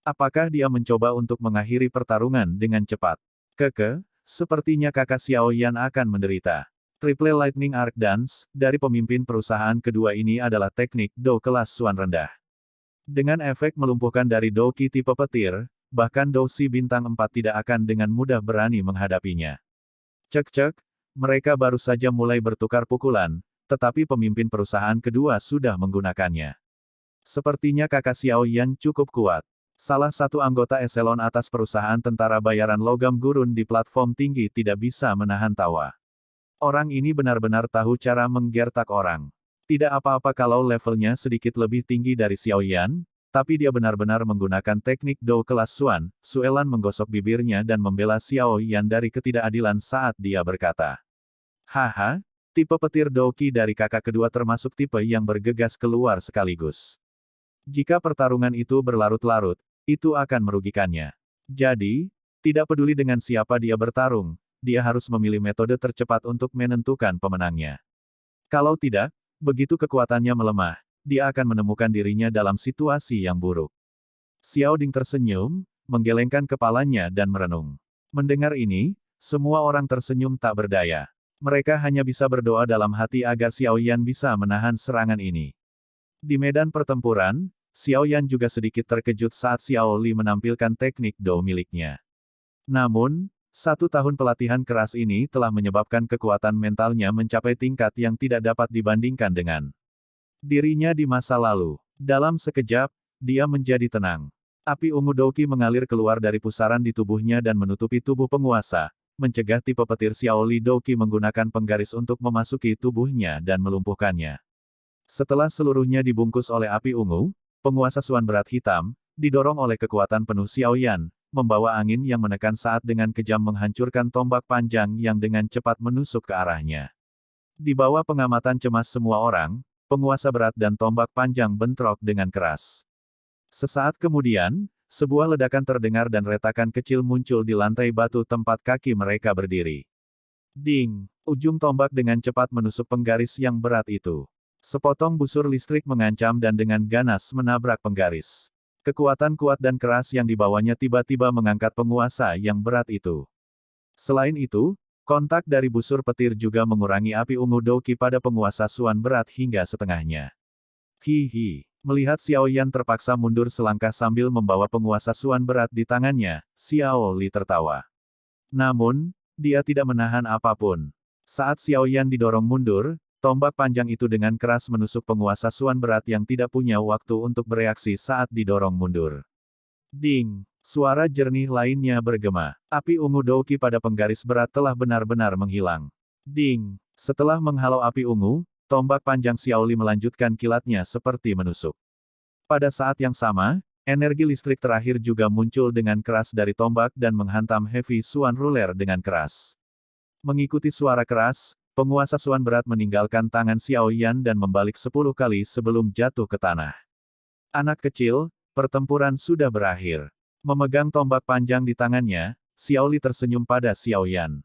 [SPEAKER 1] Apakah dia mencoba untuk mengakhiri pertarungan dengan cepat? Sepertinya kakak Xiaoyan akan menderita. Triple Lightning Arc Dance, dari pemimpin perusahaan kedua ini adalah teknik Do kelas Suan rendah. Dengan efek melumpuhkan dari Do Qi tipe petir, bahkan Do Si bintang 4 tidak akan dengan mudah berani menghadapinya. Cek-cek, mereka baru saja mulai bertukar pukulan, tetapi pemimpin perusahaan kedua sudah menggunakannya. Sepertinya kakak Xiao Yan cukup kuat. Salah satu anggota eselon atas perusahaan tentara bayaran logam gurun di platform tinggi tidak bisa menahan tawa. Orang ini benar-benar tahu cara menggertak orang. Tidak apa-apa kalau levelnya sedikit lebih tinggi dari Xiao Yan, tapi dia benar-benar menggunakan teknik Do kelas Suan. Suelan menggosok bibirnya dan membela Xiao Yan dari ketidakadilan saat dia berkata, "Haha, tipe petir Do Qi dari kakak kedua termasuk tipe yang bergegas keluar sekaligus. Jika pertarungan itu berlarut-larut, itu akan merugikannya. Jadi, tidak peduli dengan siapa dia bertarung, dia harus memilih metode tercepat untuk menentukan pemenangnya. Kalau tidak, begitu kekuatannya melemah, dia akan menemukan dirinya dalam situasi yang buruk." Xiao Ding tersenyum, menggelengkan kepalanya dan merenung. Mendengar ini, semua orang tersenyum tak berdaya. Mereka hanya bisa berdoa dalam hati agar Xiao Yan bisa menahan serangan ini. Di medan pertempuran, Xiao Yan juga sedikit terkejut saat Xiao Li menampilkan teknik Do miliknya. Namun, 1 tahun pelatihan keras ini telah menyebabkan kekuatan mentalnya mencapai tingkat yang tidak dapat dibandingkan dengan dirinya di masa lalu. Dalam sekejap, dia menjadi tenang. Api ungu Do Qi mengalir keluar dari pusaran di tubuhnya dan menutupi tubuh penguasa, mencegah tipe petir Xiao Li Do Qi menggunakan penggaris untuk memasuki tubuhnya dan melumpuhkannya. Setelah seluruhnya dibungkus oleh api ungu, penguasa Suan berat hitam, didorong oleh kekuatan penuh Xiao Yan, membawa angin yang menekan saat dengan kejam menghancurkan tombak panjang yang dengan cepat menusuk ke arahnya. Di bawah pengamatan cemas semua orang, penguasa berat dan tombak panjang bentrok dengan keras. Sesaat kemudian, sebuah ledakan terdengar dan retakan kecil muncul di lantai batu tempat kaki mereka berdiri. Ding! Ujung tombak dengan cepat menusuk penggaris yang berat itu. Sepotong busur listrik mengancam dan dengan ganas menabrak penggaris. Kekuatan kuat dan keras yang dibawanya tiba-tiba mengangkat penguasa yang berat itu. Selain itu, kontak dari busur petir juga mengurangi api ungu Do Qi pada penguasa Suan berat hingga setengahnya. Hihi. Melihat Xiao Yan terpaksa mundur selangkah sambil membawa penguasa Suan berat di tangannya, Xiao Li tertawa. Namun, dia tidak menahan apapun. Saat Xiao Yan didorong mundur, tombak panjang itu dengan keras menusuk penguasa Suan berat yang tidak punya waktu untuk bereaksi saat didorong mundur. Ding! Suara jernih lainnya bergema. Api ungu Do Qi pada penggaris berat telah benar-benar menghilang. Ding! Setelah menghalau api ungu, tombak panjang Xiao Li melanjutkan kilatnya seperti menusuk. Pada saat yang sama, energi listrik terakhir juga muncul dengan keras dari tombak dan menghantam Heavy Suan Ruler dengan keras. Mengikuti suara keras, penguasa Suan berat meninggalkan tangan Xiao Yan dan membalik 10 kali sebelum jatuh ke tanah. Anak kecil, pertempuran sudah berakhir. Memegang tombak panjang di tangannya, Xiao Li tersenyum pada Xiao Yan.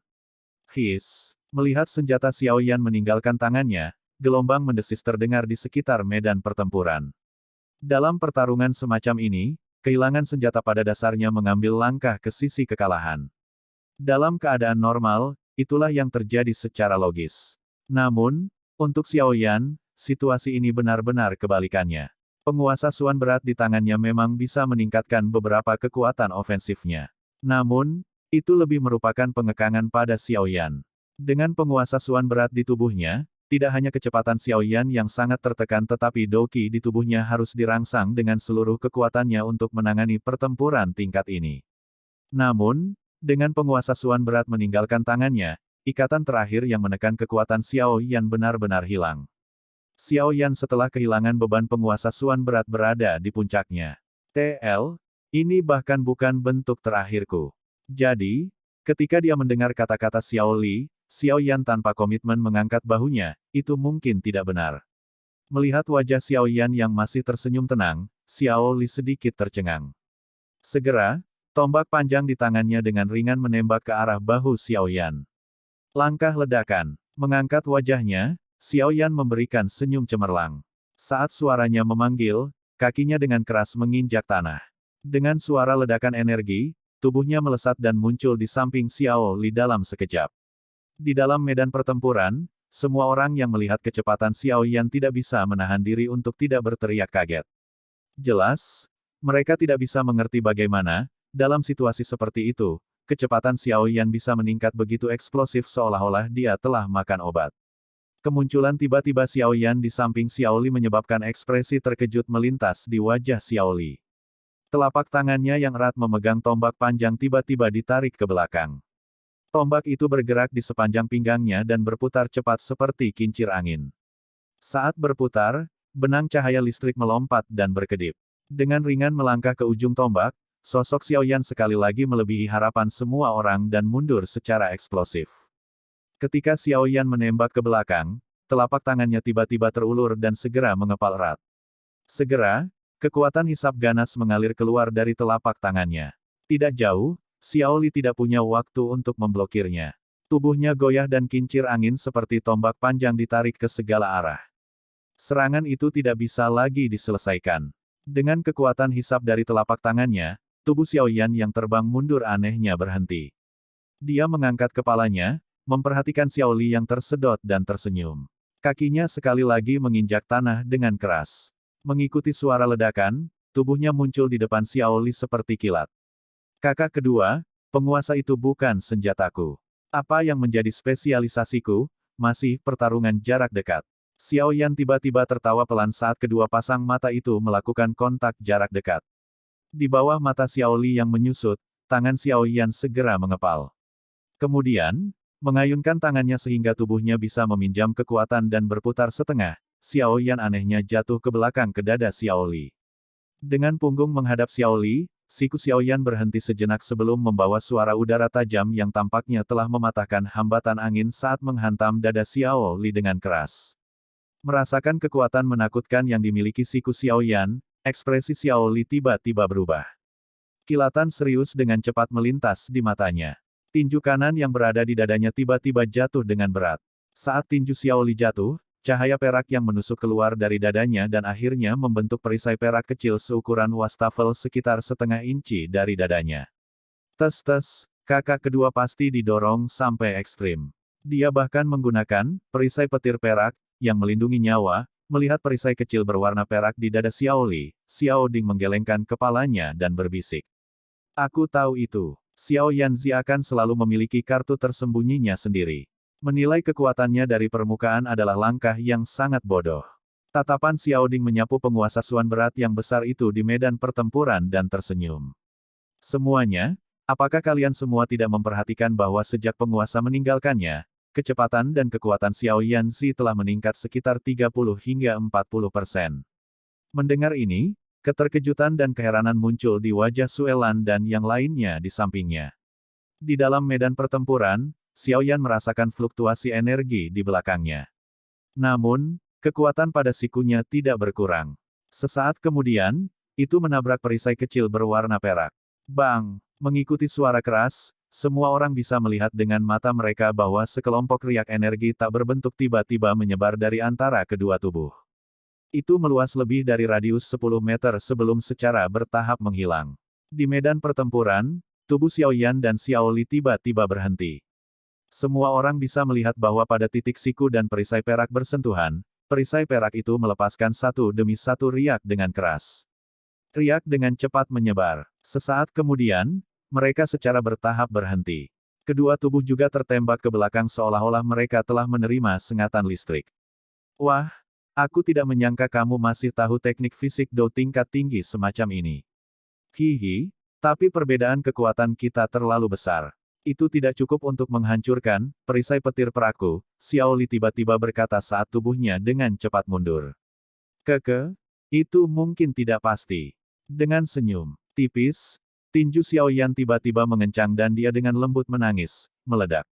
[SPEAKER 1] His! Melihat senjata Xiao Yan meninggalkan tangannya, gelombang mendesis terdengar di sekitar medan pertempuran. Dalam pertarungan semacam ini, kehilangan senjata pada dasarnya mengambil langkah ke sisi kekalahan. Dalam keadaan normal, itulah yang terjadi secara logis. Namun, untuk Xiao Yan, situasi ini benar-benar kebalikannya. Penguasa Suan berat di tangannya memang bisa meningkatkan beberapa kekuatan ofensifnya. Namun, itu lebih merupakan pengekangan pada Xiao Yan. Dengan penguasa Suan berat di tubuhnya, tidak hanya kecepatan Xiao Yan yang sangat tertekan tetapi Do Qi di tubuhnya harus dirangsang dengan seluruh kekuatannya untuk menangani pertempuran tingkat ini. Namun, dengan penguasa Suan berat meninggalkan tangannya, ikatan terakhir yang menekan kekuatan Xiao Yan benar-benar hilang. Xiao Yan setelah kehilangan beban penguasa Suan berat berada di puncaknya. TL, ini bahkan bukan bentuk terakhirku. Jadi, ketika dia mendengar kata-kata Xiao Li, Xiao Yan tanpa komitmen mengangkat bahunya, itu mungkin tidak benar. Melihat wajah Xiao Yan yang masih tersenyum tenang, Xiao Li sedikit tercengang. Segera, tombak panjang di tangannya dengan ringan menembak ke arah bahu Xiao Yan. Langkah ledakan. Mengangkat wajahnya, Xiao Yan memberikan senyum cemerlang. Saat suaranya memanggil, kakinya dengan keras menginjak tanah. Dengan suara ledakan energi, tubuhnya melesat dan muncul di samping Xiao Li dalam sekejap. Di dalam medan pertempuran, semua orang yang melihat kecepatan Xiao Yan tidak bisa menahan diri untuk tidak berteriak kaget. Jelas, mereka tidak bisa mengerti bagaimana, dalam situasi seperti itu, kecepatan Xiao Yan bisa meningkat begitu eksplosif seolah-olah dia telah makan obat. Kemunculan tiba-tiba Xiao Yan di samping Xiao Li menyebabkan ekspresi terkejut melintas di wajah Xiao Li. Telapak tangannya yang erat memegang tombak panjang tiba-tiba ditarik ke belakang. Tombak itu bergerak di sepanjang pinggangnya dan berputar cepat seperti kincir angin. Saat berputar, benang cahaya listrik melompat dan berkedip. Dengan ringan melangkah ke ujung tombak, sosok Xiao Yan sekali lagi melebihi harapan semua orang dan mundur secara eksplosif. Ketika Xiao Yan menembak ke belakang, telapak tangannya tiba-tiba terulur dan segera mengepal erat. Segera, kekuatan hisap ganas mengalir keluar dari telapak tangannya. Tidak jauh, Xiao Li tidak punya waktu untuk memblokirnya. Tubuhnya goyah dan kincir angin seperti tombak panjang ditarik ke segala arah. Serangan itu tidak bisa lagi diselesaikan. Dengan kekuatan hisap dari telapak tangannya, tubuh Xiao Yan yang terbang mundur anehnya berhenti. Dia mengangkat kepalanya, memperhatikan Xiao Li yang tersedot dan tersenyum. Kakinya sekali lagi menginjak tanah dengan keras. Mengikuti suara ledakan, tubuhnya muncul di depan Xiao Li seperti kilat. Kakak kedua, penguasa itu bukan senjataku. Apa yang menjadi spesialisasiku, masih pertarungan jarak dekat. Xiao Yan tiba-tiba tertawa pelan saat kedua pasang mata itu melakukan kontak jarak dekat. Di bawah mata Xiao Li yang menyusut, tangan Xiao Yan segera mengepal. Kemudian, mengayunkan tangannya sehingga tubuhnya bisa meminjam kekuatan dan berputar setengah, Xiao Yan anehnya jatuh ke belakang ke dada Xiao Li. Dengan punggung menghadap Xiao Li, siku Xiao Yan berhenti sejenak sebelum membawa suara udara tajam yang tampaknya telah mematahkan hambatan angin saat menghantam dada Xiao Li dengan keras. Merasakan kekuatan menakutkan yang dimiliki siku Xiao Yan, ekspresi Xiao Li tiba-tiba berubah. Kilatan serius dengan cepat melintas di matanya. Tinju kanan yang berada di dadanya tiba-tiba jatuh dengan berat. Saat tinju Xiao Li jatuh, cahaya perak yang menusuk keluar dari dadanya dan akhirnya membentuk perisai perak kecil seukuran wastafel sekitar setengah inci dari dadanya. Tes-tes, kakak kedua pasti didorong sampai ekstrim. Dia bahkan menggunakan perisai petir perak yang melindungi nyawa. Melihat perisai kecil berwarna perak di dada Xiao Li, Xiao Ding menggelengkan kepalanya dan berbisik. Aku tahu itu. Xiao Yanzi akan selalu memiliki kartu tersembunyinya sendiri. Menilai kekuatannya dari permukaan adalah langkah yang sangat bodoh. Tatapan Xiao Ding menyapu penguasa Suan berat yang besar itu di medan pertempuran dan tersenyum. Semuanya, apakah kalian semua tidak memperhatikan bahwa sejak penguasa meninggalkannya, kecepatan dan kekuatan Xiao Yanzi telah meningkat sekitar 30 hingga 40%. Mendengar ini, keterkejutan dan keheranan muncul di wajah Suelan dan yang lainnya di sampingnya. Di dalam medan pertempuran, Xiao Yan merasakan fluktuasi energi di belakangnya. Namun, kekuatan pada sikunya tidak berkurang. Sesaat kemudian, itu menabrak perisai kecil berwarna perak. Bang! Mengikuti suara keras, semua orang bisa melihat dengan mata mereka bahwa sekelompok riak energi tak berbentuk tiba-tiba menyebar dari antara kedua tubuh. Itu meluas lebih dari radius 10 meter sebelum secara bertahap menghilang. Di medan pertempuran, tubuh Xiao Yan dan Xiao Li tiba-tiba berhenti. Semua orang bisa melihat bahwa pada titik siku dan perisai perak bersentuhan, perisai perak itu melepaskan satu demi satu riak dengan keras. Riak dengan cepat menyebar. Sesaat kemudian, mereka secara bertahap berhenti. Kedua tubuh juga tertembak ke belakang seolah-olah mereka telah menerima sengatan listrik. Wah! Aku tidak menyangka kamu masih tahu teknik fisik Do tingkat tinggi semacam ini. Hihi, tapi perbedaan kekuatan kita terlalu besar. Itu tidak cukup untuk menghancurkan perisai petir perakku, Xiao Li tiba-tiba berkata saat tubuhnya dengan cepat mundur. Itu mungkin tidak pasti. Dengan senyum tipis, tinju Xiao Yan tiba-tiba mengencang dan dia dengan lembut menangis, meledak.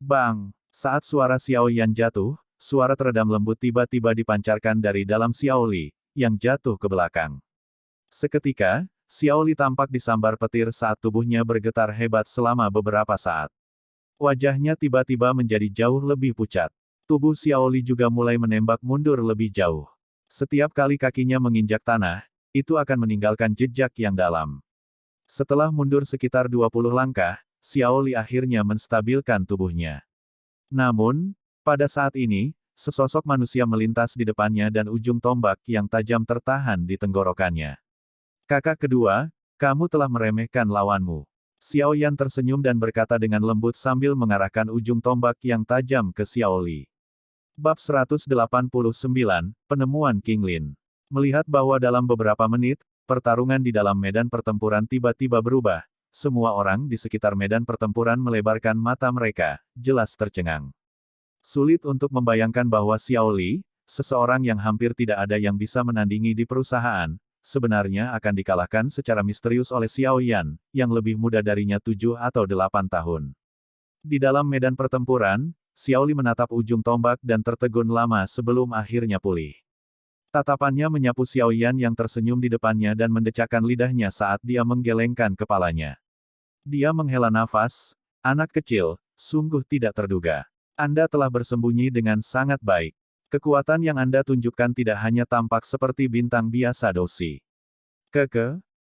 [SPEAKER 1] Bang! Saat suara Xiao Yan jatuh, suara teredam lembut tiba-tiba dipancarkan dari dalam Xiao Li, yang jatuh ke belakang. Seketika, Xiao Li tampak disambar petir saat tubuhnya bergetar hebat selama beberapa saat. Wajahnya tiba-tiba menjadi jauh lebih pucat. Tubuh Xiao Li juga mulai menembak mundur lebih jauh. Setiap kali kakinya menginjak tanah, itu akan meninggalkan jejak yang dalam. Setelah mundur sekitar 20 langkah, Xiao Li akhirnya menstabilkan tubuhnya. Namun, pada saat ini, sesosok manusia melintas di depannya dan ujung tombak yang tajam tertahan di tenggorokannya. Kakak kedua, kamu telah meremehkan lawanmu. Xiao Yan tersenyum dan berkata dengan lembut sambil mengarahkan ujung tombak yang tajam ke Xiao Li. Bab 189, Penemuan King Lin. Melihat bahwa dalam beberapa menit, pertarungan di dalam medan pertempuran tiba-tiba berubah. Semua orang di sekitar medan pertempuran melebarkan mata mereka, jelas tercengang. Sulit untuk membayangkan bahwa Xiao Li, seseorang yang hampir tidak ada yang bisa menandingi di perusahaan, sebenarnya akan dikalahkan secara misterius oleh Xiao Yan, yang lebih muda darinya 7 atau 8 tahun. Di dalam medan pertempuran, Xiao Li menatap ujung tombak dan tertegun lama sebelum akhirnya pulih. Tatapannya menyapu Xiao Yan yang tersenyum di depannya dan mendecakkan lidahnya saat dia menggelengkan kepalanya. Dia menghela nafas, anak kecil, sungguh tidak terduga. Anda telah bersembunyi dengan sangat baik. Kekuatan yang Anda tunjukkan tidak hanya tampak seperti bintang biasa Dosi.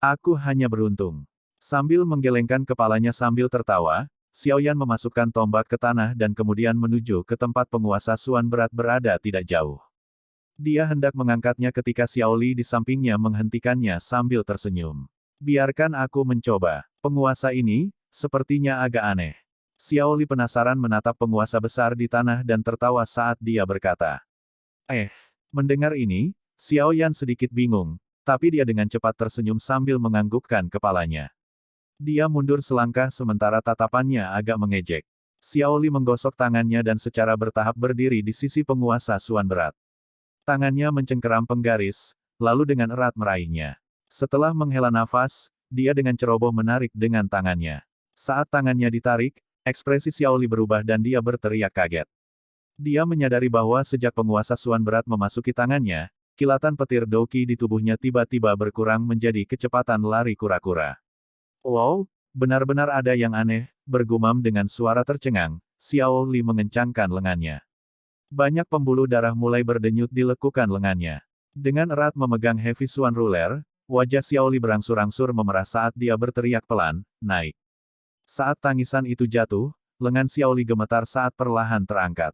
[SPEAKER 1] Aku hanya beruntung. Sambil menggelengkan kepalanya sambil tertawa, Xiao Yan memasukkan tombak ke tanah dan kemudian menuju ke tempat penguasa Suan berat berada tidak jauh. Dia hendak mengangkatnya ketika Xiao Li di sampingnya menghentikannya sambil tersenyum. Biarkan aku mencoba. Penguasa ini, sepertinya agak aneh. Xiao Li penasaran menatap penguasa besar di tanah dan tertawa saat dia berkata. Mendengar ini, Xiao Yan sedikit bingung, tapi dia dengan cepat tersenyum sambil menganggukkan kepalanya. Dia mundur selangkah sementara tatapannya agak mengejek. Xiao Li menggosok tangannya dan secara bertahap berdiri di sisi penguasa Suan berat. Tangannya mencengkeram penggaris, lalu dengan erat meraihnya. Setelah menghela nafas, dia dengan ceroboh menarik dengan tangannya. Saat tangannya ditarik, ekspresi Xiao Li berubah dan dia berteriak kaget. Dia menyadari bahwa sejak penguasa Suan berat memasuki tangannya, kilatan petir Doqi di tubuhnya tiba-tiba berkurang menjadi kecepatan lari kura-kura. Wow, benar-benar ada yang aneh, bergumam dengan suara tercengang, Xiao Li mengencangkan lengannya. Banyak pembuluh darah mulai berdenyut di lekukan lengannya. Dengan erat memegang Heavy Swan Ruler, wajah Xiao Li berangsur-angsur memerah saat dia berteriak pelan, naik. Saat tangisan itu jatuh, lengan Xiao Li gemetar saat perlahan terangkat.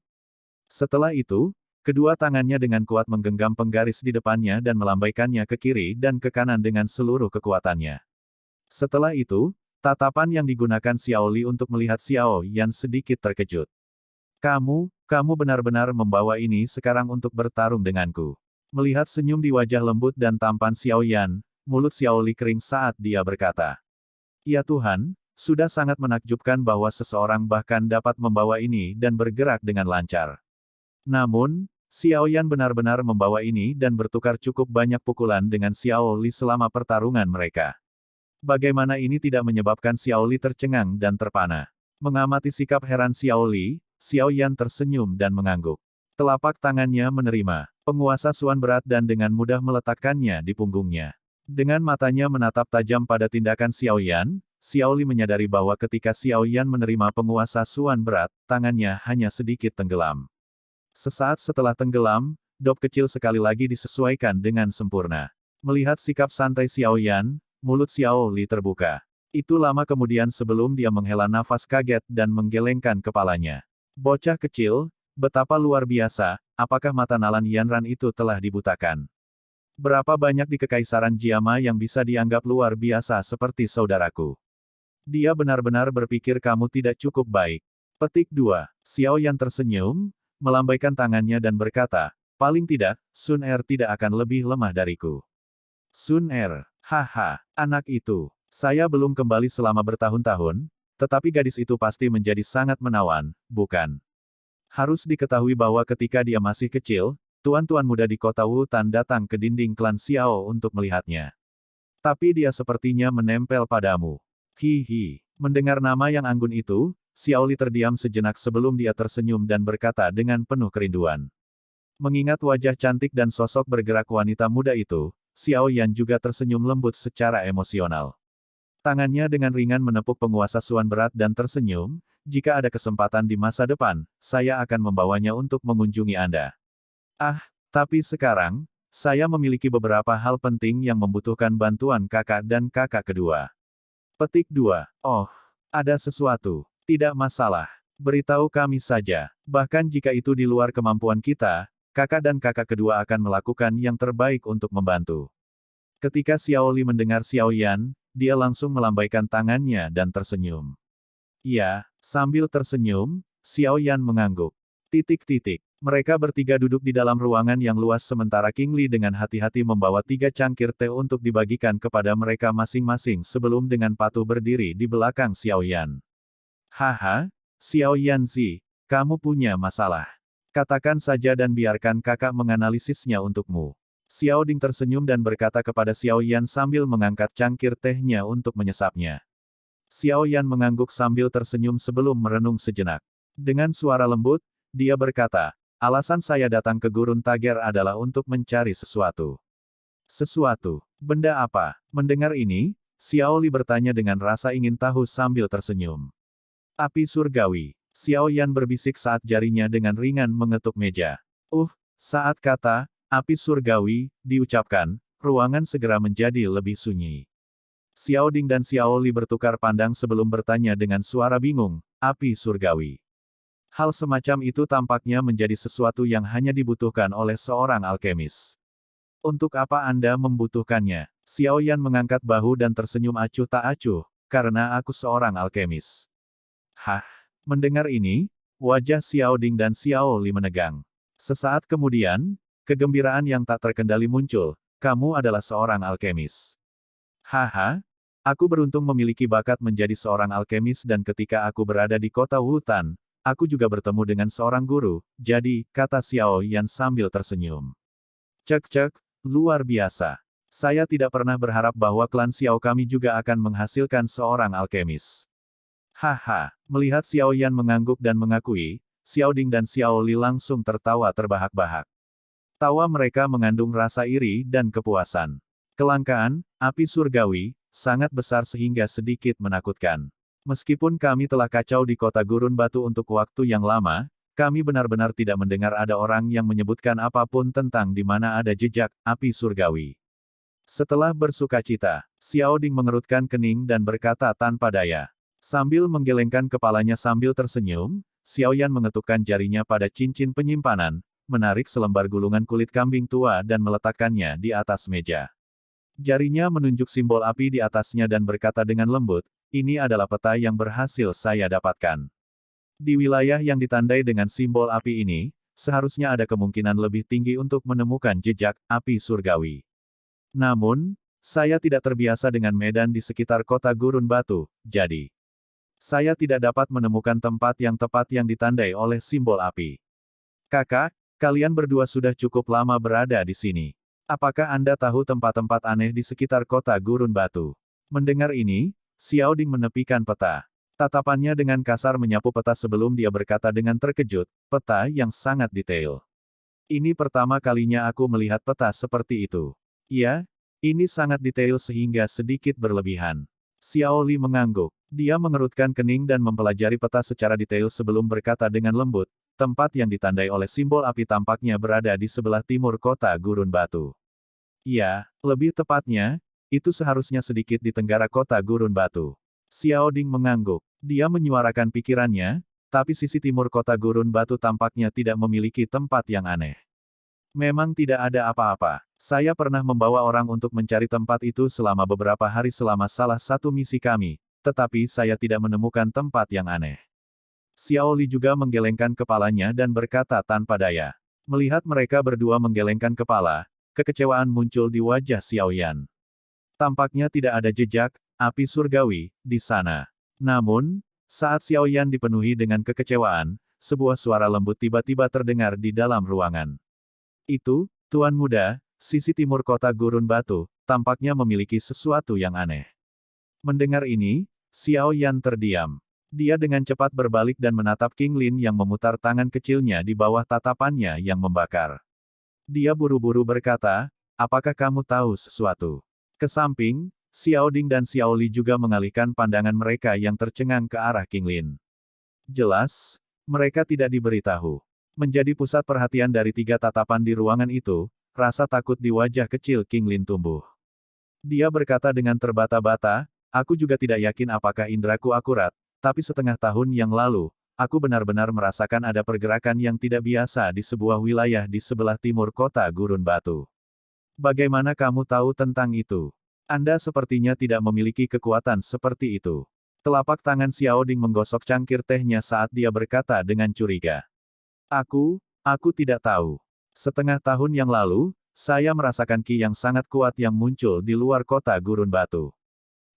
[SPEAKER 1] Setelah itu, kedua tangannya dengan kuat menggenggam penggaris di depannya dan melambaikannya ke kiri dan ke kanan dengan seluruh kekuatannya. Setelah itu, tatapan yang digunakan Xiao Li untuk melihat Xiao Yan sedikit terkejut. Kamu benar-benar membawa ini sekarang untuk bertarung denganku. Melihat senyum di wajah lembut dan tampan Xiao Yan, mulut Xiao Li kering saat dia berkata. Ya Tuhan, sudah sangat menakjubkan bahwa seseorang bahkan dapat membawa ini dan bergerak dengan lancar. Namun, Xiao Yan benar-benar membawa ini dan bertukar cukup banyak pukulan dengan Xiao Li selama pertarungan mereka. Bagaimana ini tidak menyebabkan Xiao Li tercengang dan terpana? Mengamati sikap heran Xiao Li, Xiao Yan tersenyum dan mengangguk. Telapak tangannya menerima penguasa Suan berat dan dengan mudah meletakkannya di punggungnya. Dengan matanya menatap tajam pada tindakan Xiao Yan, Xiao Li menyadari bahwa ketika Xiao Yan menerima penguasa Suan berat, tangannya hanya sedikit tenggelam. Sesaat setelah tenggelam, dop kecil sekali lagi disesuaikan dengan sempurna. Melihat sikap santai Xiao Yan, mulut Xiao Li terbuka. Itu lama kemudian sebelum dia menghela nafas kaget dan menggelengkan kepalanya. Bocah kecil, betapa luar biasa, apakah mata Nalan Yanran itu telah dibutakan? Berapa banyak di Kekaisaran Jiama yang bisa dianggap luar biasa seperti saudaraku? Dia benar-benar berpikir kamu tidak cukup baik. Petik 2. Xiao Yan tersenyum, melambaikan tangannya dan berkata, paling tidak, Sun Er tidak akan lebih lemah dariku. Sun Er, haha, anak itu. Saya belum kembali selama bertahun-tahun, tetapi gadis itu pasti menjadi sangat menawan, bukan? Harus diketahui bahwa ketika dia masih kecil, tuan-tuan muda di kota Wutan datang ke dinding klan Xiao untuk melihatnya. Tapi dia sepertinya menempel padamu. Hihi. Mendengar nama yang anggun itu, Xiao Li terdiam sejenak sebelum dia tersenyum dan berkata dengan penuh kerinduan. Mengingat wajah cantik dan sosok bergerak wanita muda itu, Xiao Yan juga tersenyum lembut secara emosional. Tangannya dengan ringan menepuk penguasa Suan berat dan tersenyum, jika ada kesempatan di masa depan, saya akan membawanya untuk mengunjungi Anda. Tapi sekarang, saya memiliki beberapa hal penting yang membutuhkan bantuan kakak dan kakak kedua. Petik 2. Oh, ada sesuatu. Tidak masalah. Beritahu kami saja. Bahkan jika itu di luar kemampuan kita, kakak dan kakak kedua akan melakukan yang terbaik untuk membantu. Ketika Xiao Li mendengar Xiao Yan, dia langsung melambaikan tangannya dan tersenyum. Iya, sambil tersenyum, Xiao Yan mengangguk. Mereka bertiga duduk di dalam ruangan yang luas sementara King Li dengan hati-hati membawa 3 cangkir teh untuk dibagikan kepada mereka masing-masing sebelum dengan patuh berdiri di belakang Xiao Yan. Haha, Xiao Yanzi, kamu punya masalah. Katakan saja dan biarkan kakak menganalisisnya untukmu. Xiao Ding tersenyum dan berkata kepada Xiao Yan sambil mengangkat cangkir tehnya untuk menyesapnya. Xiao Yan mengangguk sambil tersenyum sebelum merenung sejenak. Dengan suara lembut, dia berkata, alasan saya datang ke Gurun Tager adalah untuk mencari sesuatu. Sesuatu? Benda apa? Mendengar ini, Xiao Li bertanya dengan rasa ingin tahu sambil tersenyum. Api surgawi. Xiao Yan berbisik saat jarinya dengan ringan mengetuk meja. Saat kata, api surgawi, diucapkan, ruangan segera menjadi lebih sunyi. Xiao Ding dan Xiao Li bertukar pandang sebelum bertanya dengan suara bingung, api surgawi. Hal semacam itu tampaknya menjadi sesuatu yang hanya dibutuhkan oleh seorang alkemis. Untuk apa Anda membutuhkannya? Xiao Yan mengangkat bahu dan tersenyum acuh tak acuh, karena aku seorang alkemis. Hah? Mendengar ini, wajah Xiao Ding dan Xiao Li menegang. Sesaat kemudian, kegembiraan yang tak terkendali muncul, kamu adalah seorang alkemis. Haha, aku beruntung memiliki bakat menjadi seorang alkemis dan ketika aku berada di kota Wutan, aku juga bertemu dengan seorang guru, jadi, kata Xiao Yan sambil tersenyum. Cek, luar biasa. Saya tidak pernah berharap bahwa klan Xiao kami juga akan menghasilkan seorang alkemis. Haha, melihat Xiao Yan mengangguk dan mengakui, Xiao Ding dan Xiao Li langsung tertawa terbahak-bahak. Tawa mereka mengandung rasa iri dan kepuasan. Kelangkaan, api surgawi, sangat besar sehingga sedikit menakutkan. Meskipun kami telah kacau di kota Gurun Batu untuk waktu yang lama, kami benar-benar tidak mendengar ada orang yang menyebutkan apapun tentang di mana ada jejak api surgawi. Setelah bersukacita, Xiao Ding mengerutkan kening dan berkata tanpa daya. Sambil menggelengkan kepalanya sambil tersenyum, Xiao Yan mengetukkan jarinya pada cincin penyimpanan, menarik selembar gulungan kulit kambing tua dan meletakkannya di atas meja. Jarinya menunjuk simbol api di atasnya dan berkata dengan lembut, ini adalah peta yang berhasil saya dapatkan. Di wilayah yang ditandai dengan simbol api ini, seharusnya ada kemungkinan lebih tinggi untuk menemukan jejak api surgawi. Namun, saya tidak terbiasa dengan medan di sekitar kota Gurun Batu, jadi saya tidak dapat menemukan tempat yang tepat yang ditandai oleh simbol api. Kakak, kalian berdua sudah cukup lama berada di sini. Apakah Anda tahu tempat-tempat aneh di sekitar kota Gurun Batu? Mendengar ini, Xiao Ding menepikan peta. Tatapannya dengan kasar menyapu peta sebelum dia berkata dengan terkejut, peta yang sangat detail. Ini pertama kalinya aku melihat peta seperti itu. Ya, ini sangat detail sehingga sedikit berlebihan. Xiao Li mengangguk. Dia mengerutkan kening dan mempelajari peta secara detail sebelum berkata dengan lembut, tempat yang ditandai oleh simbol api tampaknya berada di sebelah timur kota Gurun Batu. Ya, lebih tepatnya, itu seharusnya sedikit di tenggara kota Gurun Batu. Xiao Ding mengangguk. Dia menyuarakan pikirannya, tapi sisi timur kota Gurun Batu tampaknya tidak memiliki tempat yang aneh. Memang tidak ada apa-apa. Saya pernah membawa orang untuk mencari tempat itu selama beberapa hari selama salah satu misi kami, tetapi saya tidak menemukan tempat yang aneh. Xiao Li juga menggelengkan kepalanya dan berkata tanpa daya. Melihat mereka berdua menggelengkan kepala, kekecewaan muncul di wajah Xiao Yan. Tampaknya tidak ada jejak api surgawi di sana. Namun, saat Xiao Yan dipenuhi dengan kekecewaan, sebuah suara lembut tiba-tiba terdengar di dalam ruangan. Itu, Tuan Muda, sisi timur kota Gurun Batu, tampaknya memiliki sesuatu yang aneh. Mendengar ini, Xiao Yan terdiam. Dia dengan cepat berbalik dan menatap King Lin yang memutar tangan kecilnya di bawah tatapannya yang membakar. Dia buru-buru berkata, apakah kamu tahu sesuatu? Ke samping, Xiao Ding dan Xiao Li juga mengalihkan pandangan mereka yang tercengang ke arah King Lin. Jelas, mereka tidak diberitahu. Menjadi pusat perhatian dari 3 tatapan di ruangan itu, rasa takut di wajah kecil King Lin tumbuh. Dia berkata dengan terbata-bata, aku juga tidak yakin apakah indraku akurat, tapi setengah tahun yang lalu, aku benar-benar merasakan ada pergerakan yang tidak biasa di sebuah wilayah di sebelah timur kota Gurun Batu. Bagaimana kamu tahu tentang itu? Anda sepertinya tidak memiliki kekuatan seperti itu. Telapak tangan Xiao Ding menggosok cangkir tehnya saat dia berkata dengan curiga. Aku tidak tahu. Setengah tahun yang lalu, saya merasakan ki yang sangat kuat yang muncul di luar kota Gurun Batu.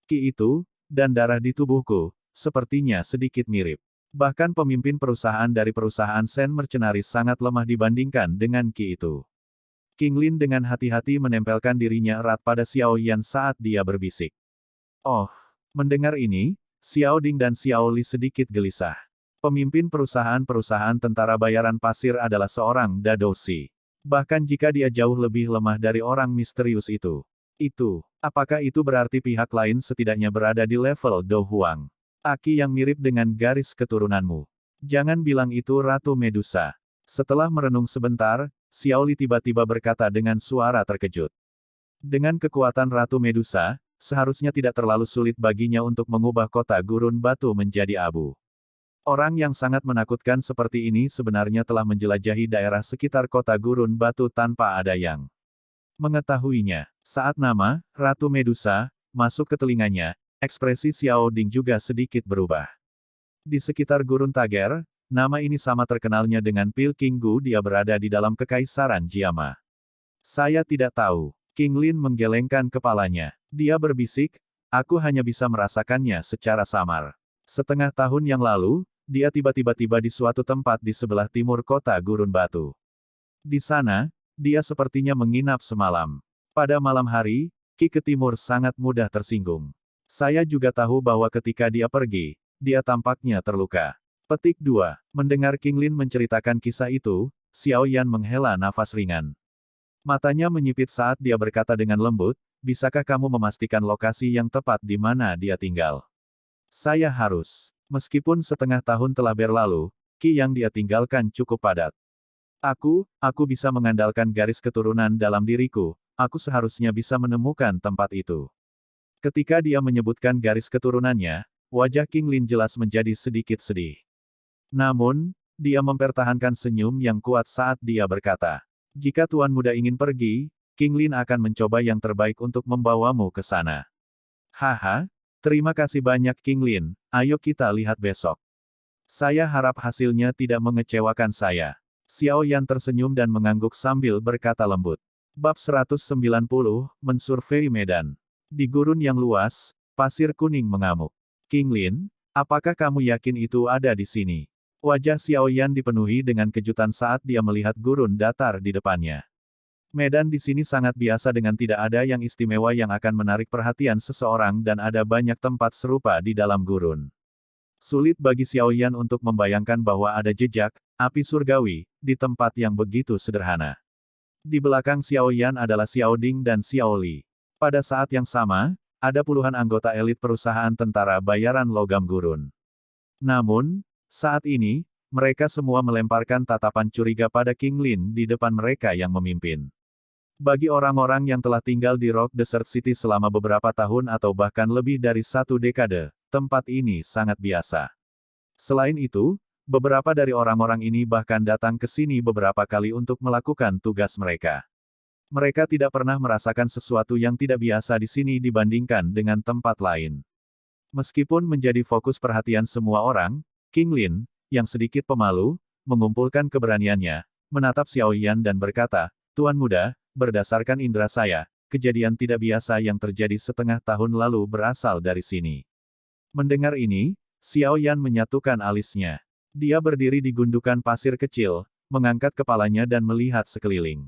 [SPEAKER 1] Ki itu, dan darah di tubuhku, sepertinya sedikit mirip. Bahkan pemimpin perusahaan dari perusahaan Sen Mercenaries sangat lemah dibandingkan dengan ki itu. King Lin dengan hati-hati menempelkan dirinya erat pada Xiao Yan saat dia berbisik. Oh, mendengar ini, Xiao Ding dan Xiao Li sedikit gelisah. Pemimpin perusahaan-perusahaan tentara bayaran pasir adalah seorang Dadoshi. Bahkan jika dia jauh lebih lemah dari orang misterius itu. Apakah itu berarti pihak lain setidaknya berada di level Do Huang? Aki yang mirip dengan garis keturunanmu. Jangan bilang itu Ratu Medusa. Setelah merenung sebentar, Xiao Li tiba-tiba berkata dengan suara terkejut. Dengan kekuatan Ratu Medusa, seharusnya tidak terlalu sulit baginya untuk mengubah kota Gurun Batu menjadi abu. Orang yang sangat menakutkan seperti ini sebenarnya telah menjelajahi daerah sekitar kota Gurun Batu tanpa ada yang mengetahuinya. Saat nama Ratu Medusa masuk ke telinganya, ekspresi Xiao Ding juga sedikit berubah. Di sekitar Gurun Tager, nama ini sama terkenalnya dengan Pil King Gu, dia berada di dalam kekaisaran Jiama. Saya tidak tahu. King Lin menggelengkan kepalanya. Dia berbisik, aku hanya bisa merasakannya secara samar. Setengah tahun yang lalu, dia tiba-tiba tiba di suatu tempat di sebelah timur kota Gurun Batu. Di sana, dia sepertinya menginap semalam. Pada malam hari, Ki ke timur sangat mudah tersinggung. Saya juga tahu bahwa ketika dia pergi, dia tampaknya terluka. Petik 2. Mendengar King Lin menceritakan kisah itu, Xiao Yan menghela nafas ringan. Matanya menyipit saat dia berkata dengan lembut, bisakah kamu memastikan lokasi yang tepat di mana dia tinggal? Saya harus. Meskipun setengah tahun telah berlalu, ki yang dia tinggalkan cukup padat. Aku bisa mengandalkan garis keturunan dalam diriku, aku seharusnya bisa menemukan tempat itu. Ketika dia menyebutkan garis keturunannya, wajah King Lin jelas menjadi sedikit sedih. Namun, dia mempertahankan senyum yang kuat saat dia berkata, jika Tuan Muda ingin pergi, King Lin akan mencoba yang terbaik untuk membawamu ke sana. Haha, terima kasih banyak King Lin, ayo kita lihat besok. Saya harap hasilnya tidak mengecewakan saya. Xiao Yan tersenyum dan mengangguk sambil berkata lembut. Bab 190, Mensurvei Medan. Di gurun yang luas, pasir kuning mengamuk. King Lin, apakah kamu yakin itu ada di sini? Wajah Xiao Yan dipenuhi dengan kejutan saat dia melihat gurun datar di depannya. Medan di sini sangat biasa dengan tidak ada yang istimewa yang akan menarik perhatian seseorang dan ada banyak tempat serupa di dalam gurun. Sulit bagi Xiao Yan untuk membayangkan bahwa ada jejak api surgawi di tempat yang begitu sederhana. Di belakang Xiao Yan adalah Xiao Ding dan Xiao Li. Pada saat yang sama, ada puluhan anggota elit perusahaan tentara bayaran logam gurun. Namun, saat ini, mereka semua melemparkan tatapan curiga pada King Lin di depan mereka yang memimpin. Bagi orang-orang yang telah tinggal di Rock Desert City selama beberapa tahun atau bahkan lebih dari 1 dekade, tempat ini sangat biasa. Selain itu, beberapa dari orang-orang ini bahkan datang ke sini beberapa kali untuk melakukan tugas mereka. Mereka tidak pernah merasakan sesuatu yang tidak biasa di sini dibandingkan dengan tempat lain. Meskipun menjadi fokus perhatian semua orang, King Lin, yang sedikit pemalu, mengumpulkan keberaniannya, menatap Xiao Yan dan berkata, Tuan Muda, berdasarkan indera saya, kejadian tidak biasa yang terjadi setengah tahun lalu berasal dari sini. Mendengar ini, Xiao Yan menyatukan alisnya. Dia berdiri di gundukan pasir kecil, mengangkat kepalanya dan melihat sekeliling.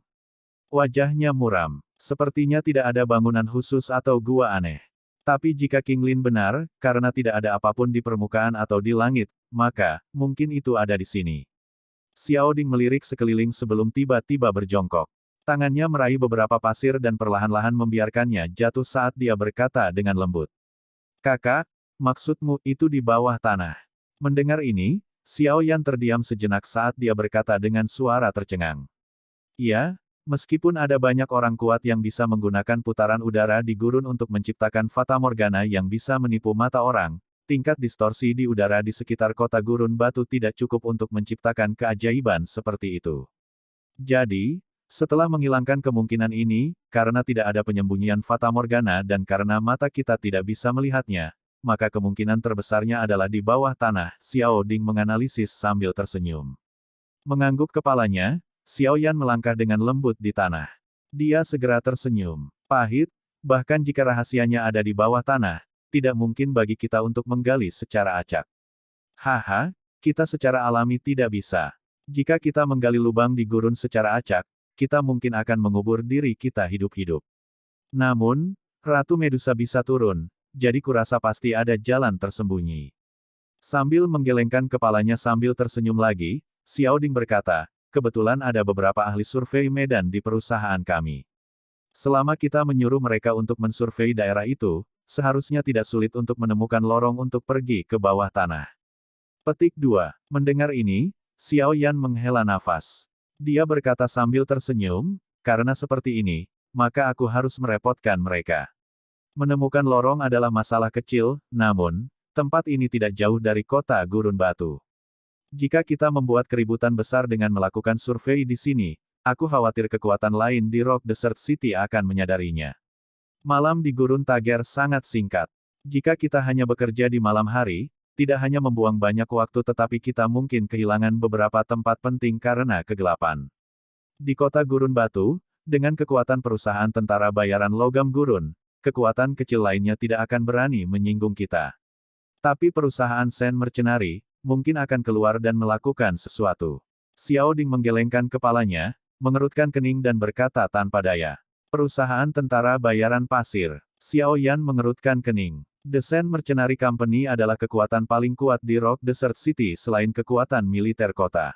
[SPEAKER 1] Wajahnya muram. Sepertinya tidak ada bangunan khusus atau gua aneh. Tapi jika King Lin benar, karena tidak ada apapun di permukaan atau di langit, maka, mungkin itu ada di sini. Xiao Ding melirik sekeliling sebelum tiba-tiba berjongkok. Tangannya meraih beberapa pasir dan perlahan-lahan membiarkannya jatuh saat dia berkata dengan lembut. Kakak, maksudmu itu di bawah tanah. Mendengar ini, Xiao Yan terdiam sejenak saat dia berkata dengan suara tercengang. Iya, meskipun ada banyak orang kuat yang bisa menggunakan putaran udara di gurun untuk menciptakan fatamorgana yang bisa menipu mata orang, tingkat distorsi di udara di sekitar kota gurun batu tidak cukup untuk menciptakan keajaiban seperti itu. Jadi, setelah menghilangkan kemungkinan ini, karena tidak ada penyembunyian fatamorgana dan karena mata kita tidak bisa melihatnya, maka kemungkinan terbesarnya adalah di bawah tanah, Xiao Ding menganalisis sambil tersenyum. Mengangguk kepalanya, Xiao Yan melangkah dengan lembut di tanah. Dia segera tersenyum. Pahit, bahkan jika rahasianya ada di bawah tanah, tidak mungkin bagi kita untuk menggali secara acak. Haha, kita secara alami tidak bisa. Jika kita menggali lubang di gurun secara acak, kita mungkin akan mengubur diri kita hidup-hidup. Namun, Ratu Medusa bisa turun, jadi kurasa pasti ada jalan tersembunyi. Sambil menggelengkan kepalanya sambil tersenyum lagi, Xiao Ding berkata, kebetulan ada beberapa ahli survei medan di perusahaan kami. Selama kita menyuruh mereka untuk mensurvei daerah itu, seharusnya tidak sulit untuk menemukan lorong untuk pergi ke bawah tanah. Petik 2. Mendengar ini, Xiao Yan menghela nafas. Dia berkata sambil tersenyum, karena seperti ini, maka aku harus merepotkan mereka. Menemukan lorong adalah masalah kecil, namun, tempat ini tidak jauh dari kota gurun batu. Jika kita membuat keributan besar dengan melakukan survei di sini, aku khawatir kekuatan lain di Rock Desert City akan menyadarinya. Malam di Gurun Tager sangat singkat. Jika kita hanya bekerja di malam hari, tidak hanya membuang banyak waktu tetapi kita mungkin kehilangan beberapa tempat penting karena kegelapan. Di kota Gurun Batu, dengan kekuatan perusahaan tentara bayaran logam gurun, kekuatan kecil lainnya tidak akan berani menyinggung kita. Tapi perusahaan Sen Mercenary, mungkin akan keluar dan melakukan sesuatu. Xiao Ding menggelengkan kepalanya, mengerutkan kening dan berkata tanpa daya. Perusahaan tentara bayaran pasir. Xiao Yan mengerutkan kening. The Sen Mercenary Company adalah kekuatan paling kuat di Rock Desert City selain kekuatan militer kota.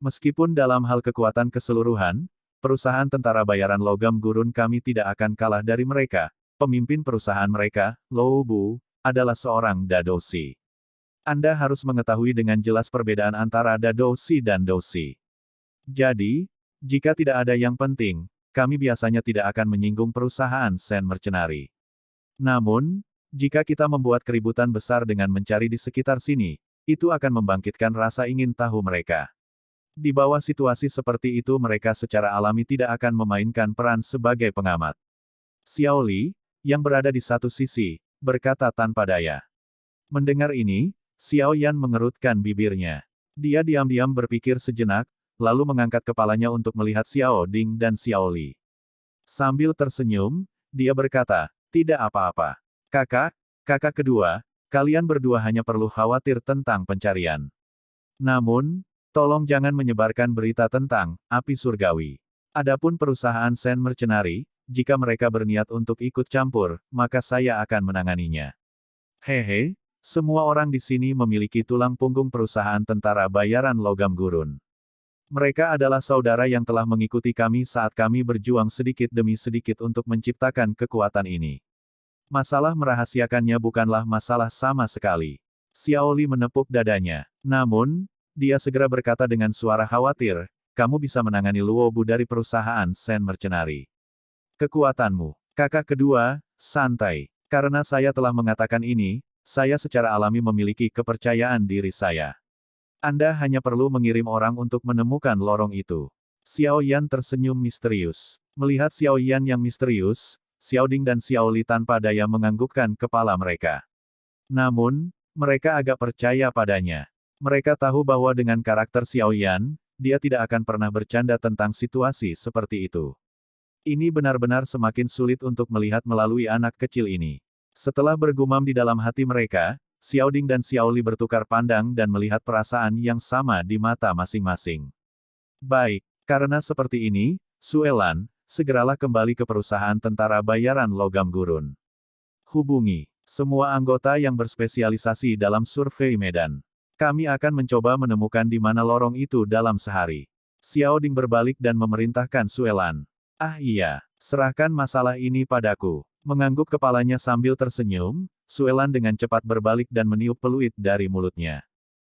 [SPEAKER 1] Meskipun dalam hal kekuatan keseluruhan, perusahaan tentara bayaran logam gurun kami tidak akan kalah dari mereka. Pemimpin perusahaan mereka, Lou Bu, adalah seorang Dadoshi. Anda harus mengetahui dengan jelas perbedaan antara Dadoshi dan Doshi. Jadi, jika tidak ada yang penting, kami biasanya tidak akan menyinggung perusahaan Sen Mercenary. Namun, jika kita membuat keributan besar dengan mencari di sekitar sini, itu akan membangkitkan rasa ingin tahu mereka. Di bawah situasi seperti itu mereka secara alami tidak akan memainkan peran sebagai pengamat. Xiao Li, yang berada di satu sisi, berkata tanpa daya. Mendengar ini, Xiao Yan mengerutkan bibirnya. Dia diam-diam berpikir sejenak, lalu mengangkat kepalanya untuk melihat Xiao Ding dan Xiao Li. Sambil tersenyum, dia berkata, tidak apa-apa. Kakak kedua, kalian berdua hanya perlu khawatir tentang pencarian. Namun, tolong jangan menyebarkan berita tentang api surgawi. Adapun perusahaan Sen Mercenary, jika mereka berniat untuk ikut campur, maka saya akan menanganinya. Hehe, semua orang di sini memiliki tulang punggung perusahaan tentara bayaran logam gurun. Mereka adalah saudara yang telah mengikuti kami saat kami berjuang sedikit demi sedikit untuk menciptakan kekuatan ini. Masalah merahasiakannya bukanlah masalah sama sekali. Xiao Li menepuk dadanya. Namun, dia segera berkata dengan suara khawatir, kamu bisa menangani Luo Bu dari perusahaan Sen Mercenary. Kekuatanmu. Kakak kedua, santai. Karena saya telah mengatakan ini, saya secara alami memiliki kepercayaan diri saya. Anda hanya perlu mengirim orang untuk menemukan lorong itu. Xiao Yan tersenyum misterius. Melihat Xiao Yan yang misterius, Xiao Ding dan Xiao Li tanpa daya menganggukkan kepala mereka. Namun, mereka agak percaya padanya. Mereka tahu bahwa dengan karakter Xiao Yan, dia tidak akan pernah bercanda tentang situasi seperti itu. Ini benar-benar semakin sulit untuk melihat melalui anak kecil ini. Setelah bergumam di dalam hati mereka, Xiao Ding dan Xiao Li bertukar pandang dan melihat perasaan yang sama di mata masing-masing. Baik, karena seperti ini, Suelan, segeralah kembali ke perusahaan tentara bayaran logam gurun. Hubungi semua anggota yang berspesialisasi dalam survei medan. Kami akan mencoba menemukan di mana lorong itu dalam sehari. Xiao Ding berbalik dan memerintahkan Suelan. Ah iya, serahkan masalah ini padaku. Mengangguk kepalanya sambil tersenyum, Suelan dengan cepat berbalik dan meniup peluit dari mulutnya.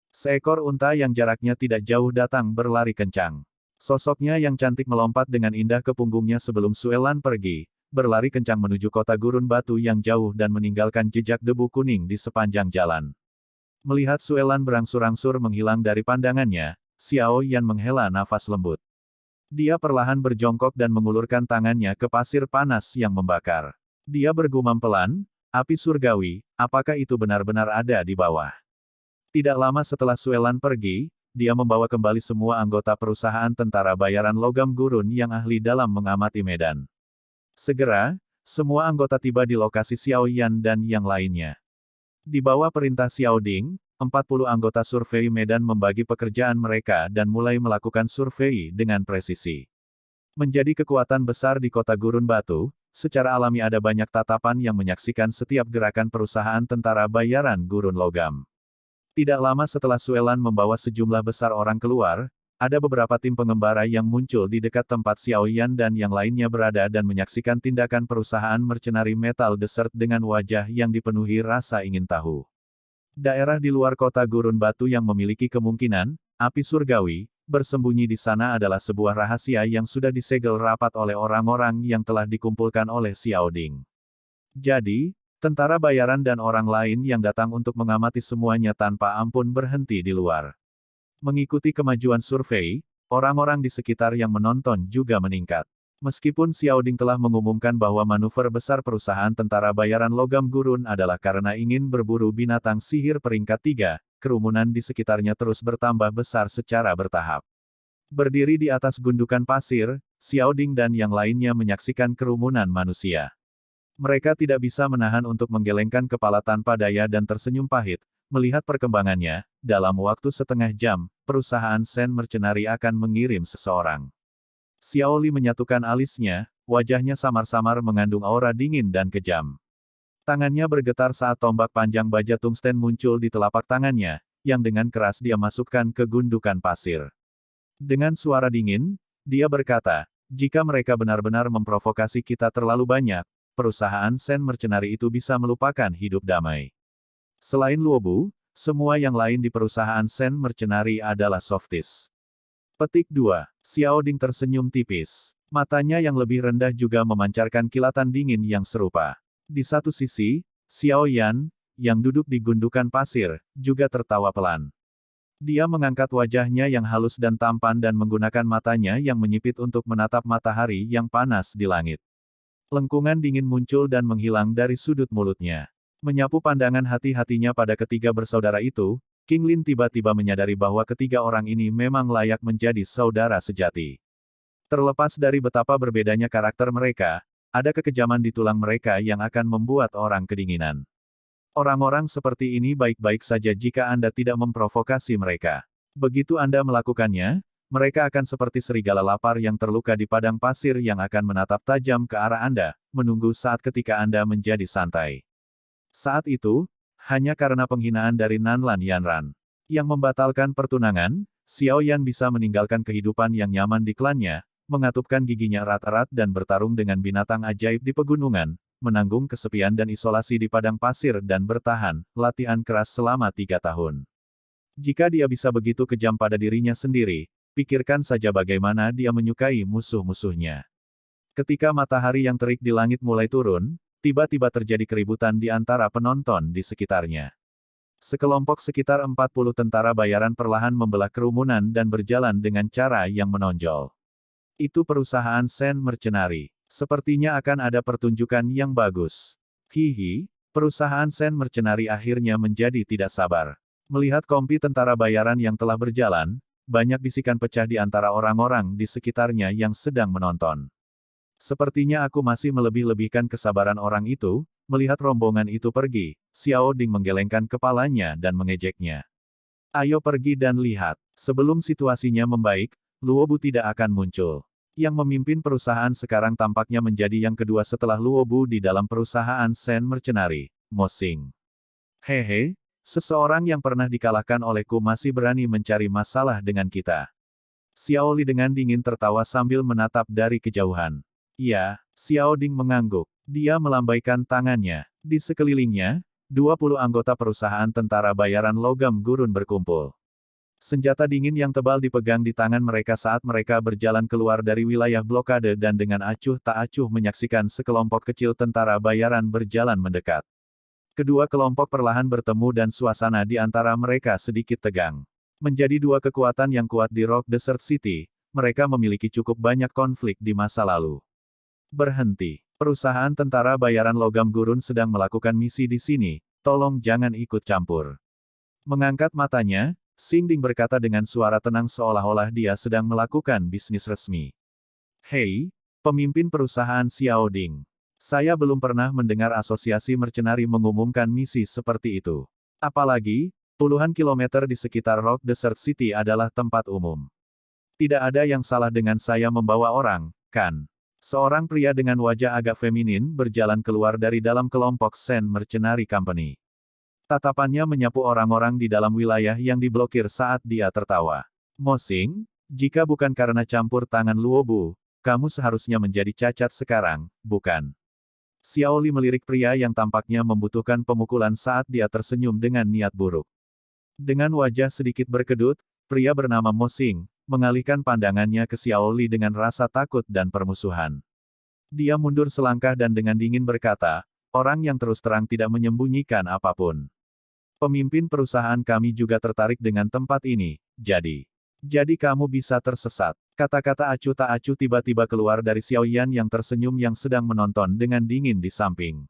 [SPEAKER 1] Seekor unta yang jaraknya tidak jauh datang berlari kencang. Sosoknya yang cantik melompat dengan indah ke punggungnya sebelum Suelan pergi, berlari kencang menuju kota gurun batu yang jauh dan meninggalkan jejak debu kuning di sepanjang jalan. Melihat Suelan berangsur-angsur menghilang dari pandangannya, Xiao Yan menghela nafas lembut. Dia perlahan berjongkok dan mengulurkan tangannya ke pasir panas yang membakar. Dia bergumam pelan, api surgawi, apakah itu benar-benar ada di bawah? Tidak lama setelah Suelan pergi, dia membawa kembali semua anggota perusahaan tentara bayaran logam gurun yang ahli dalam mengamati medan. Segera, semua anggota tiba di lokasi Xiao Yan dan yang lainnya. Di bawah perintah Xiao Ding, 40 anggota survei medan membagi pekerjaan mereka dan mulai melakukan survei dengan presisi. Menjadi kekuatan besar di kota gurun batu, secara alami ada banyak tatapan yang menyaksikan setiap gerakan perusahaan tentara bayaran gurun logam. Tidak lama setelah Suelan membawa sejumlah besar orang keluar, ada beberapa tim pengembara yang muncul di dekat tempat Xiao Yan dan yang lainnya berada dan menyaksikan tindakan perusahaan mercenari metal desert dengan wajah yang dipenuhi rasa ingin tahu. Daerah di luar kota gurun batu yang memiliki kemungkinan, api surgawi, bersembunyi di sana adalah sebuah rahasia yang sudah disegel rapat oleh orang-orang yang telah dikumpulkan oleh Xiao Ding. Jadi, tentara bayaran dan orang lain yang datang untuk mengamati semuanya tanpa ampun berhenti di luar. Mengikuti kemajuan survei, orang-orang di sekitar yang menonton juga meningkat. Meskipun Xiao Ding telah mengumumkan bahwa manuver besar perusahaan tentara bayaran logam gurun adalah karena ingin berburu binatang sihir peringkat 3, kerumunan di sekitarnya terus bertambah besar secara bertahap. Berdiri di atas gundukan pasir, Xiao Ding dan yang lainnya menyaksikan kerumunan manusia. Mereka tidak bisa menahan untuk menggelengkan kepala tanpa daya dan tersenyum pahit. Melihat perkembangannya, dalam waktu setengah jam, perusahaan Sen Mercenari akan mengirim seseorang. Xiao Li menyatukan alisnya, wajahnya samar-samar mengandung aura dingin dan kejam. Tangannya bergetar saat tombak panjang baja tungsten muncul di telapak tangannya, yang dengan keras dia masukkan ke gundukan pasir. Dengan suara dingin, dia berkata, jika mereka benar-benar memprovokasi kita terlalu banyak, perusahaan Sen Mercenari itu bisa melupakan hidup damai. Selain Luobu, semua yang lain di perusahaan Sen Mercenari adalah softies. Petik 2. Xiao Ding tersenyum tipis. Matanya yang lebih rendah juga memancarkan kilatan dingin yang serupa. Di satu sisi, Xiao Yan, yang duduk di gundukan pasir, juga tertawa pelan. Dia mengangkat wajahnya yang halus dan tampan dan menggunakan matanya yang menyipit untuk menatap matahari yang panas di langit. Lengkungan dingin muncul dan menghilang dari sudut mulutnya. Menyapu pandangan hati-hatinya pada ketiga bersaudara itu, King Lin tiba-tiba menyadari bahwa ketiga orang ini memang layak menjadi saudara sejati. Terlepas dari betapa berbedanya karakter mereka, ada kekejaman di tulang mereka yang akan membuat orang kedinginan. Orang-orang seperti ini baik-baik saja jika Anda tidak memprovokasi mereka. Begitu Anda melakukannya, mereka akan seperti serigala lapar yang terluka di padang pasir yang akan menatap tajam ke arah Anda, menunggu saat ketika Anda menjadi santai. Saat itu, hanya karena penghinaan dari Nanlan Yanran yang membatalkan pertunangan, Xiao Yan bisa meninggalkan kehidupan yang nyaman di klannya, mengatupkan giginya erat-erat dan bertarung dengan binatang ajaib di pegunungan, menanggung kesepian dan isolasi di padang pasir dan bertahan, latihan keras selama 3 tahun. Jika dia bisa begitu kejam pada dirinya sendiri, pikirkan saja bagaimana dia menyukai musuh-musuhnya. Ketika matahari yang terik di langit mulai turun, tiba-tiba terjadi keributan di antara penonton di sekitarnya. Sekelompok sekitar 40 tentara bayaran perlahan membelah kerumunan dan berjalan dengan cara yang menonjol. Itu perusahaan Sen Mercenari. Sepertinya akan ada pertunjukan yang bagus. Hihi, perusahaan Sen Mercenari akhirnya menjadi tidak sabar. Melihat kompi tentara bayaran yang telah berjalan, banyak bisikan pecah di antara orang-orang di sekitarnya yang sedang menonton. Sepertinya aku masih melebih-lebihkan kesabaran orang itu, melihat rombongan itu pergi, Xiao Ding menggelengkan kepalanya dan mengejeknya. Ayo pergi dan lihat, sebelum situasinya membaik, Luobu tidak akan muncul. Yang memimpin perusahaan sekarang tampaknya menjadi yang kedua setelah Luobu di dalam perusahaan Sen Mercenari, Mo Xing. Hehe, seseorang yang pernah dikalahkan olehku masih berani mencari masalah dengan kita. Xiao Li dengan dingin tertawa sambil menatap dari kejauhan. Ya, Xiao Ding mengangguk. Dia melambaikan tangannya. Di sekelilingnya, 20 anggota perusahaan tentara bayaran logam gurun berkumpul. Senjata dingin yang tebal dipegang di tangan mereka saat mereka berjalan keluar dari wilayah blokade dan dengan acuh tak acuh menyaksikan sekelompok kecil tentara bayaran berjalan mendekat. Kedua kelompok perlahan bertemu dan suasana di antara mereka sedikit tegang. Menjadi dua kekuatan yang kuat di Rock Desert City, mereka memiliki cukup banyak konflik di masa lalu. Berhenti. Perusahaan tentara bayaran logam gurun sedang melakukan misi di sini, tolong jangan ikut campur. Mengangkat matanya, Xing Ding berkata dengan suara tenang seolah-olah dia sedang melakukan bisnis resmi. Hei, pemimpin perusahaan Xiao Ding. Saya belum pernah mendengar asosiasi mercenari mengumumkan misi seperti itu. Apalagi, puluhan kilometer di sekitar Rock Desert City adalah tempat umum. Tidak ada yang salah dengan saya membawa orang, kan? Seorang pria dengan wajah agak feminin berjalan keluar dari dalam kelompok Sen Mercenary Company. Tatapannya menyapu orang-orang di dalam wilayah yang diblokir saat dia tertawa. Mo Xing, jika bukan karena campur tangan Luobu, kamu seharusnya menjadi cacat sekarang, bukan? Xiao Li melirik pria yang tampaknya membutuhkan pemukulan saat dia tersenyum dengan niat buruk. Dengan wajah sedikit berkedut, pria bernama Mo Xing mengalihkan pandangannya ke Xiao Li dengan rasa takut dan permusuhan. Dia mundur selangkah dan dengan dingin berkata, orang yang terus terang tidak menyembunyikan apapun. Pemimpin perusahaan kami juga tertarik dengan tempat ini, jadi kamu bisa tersesat. Kata-kata acuh tak acuh tiba-tiba keluar dari Xiao Yan yang tersenyum yang sedang menonton dengan dingin di samping.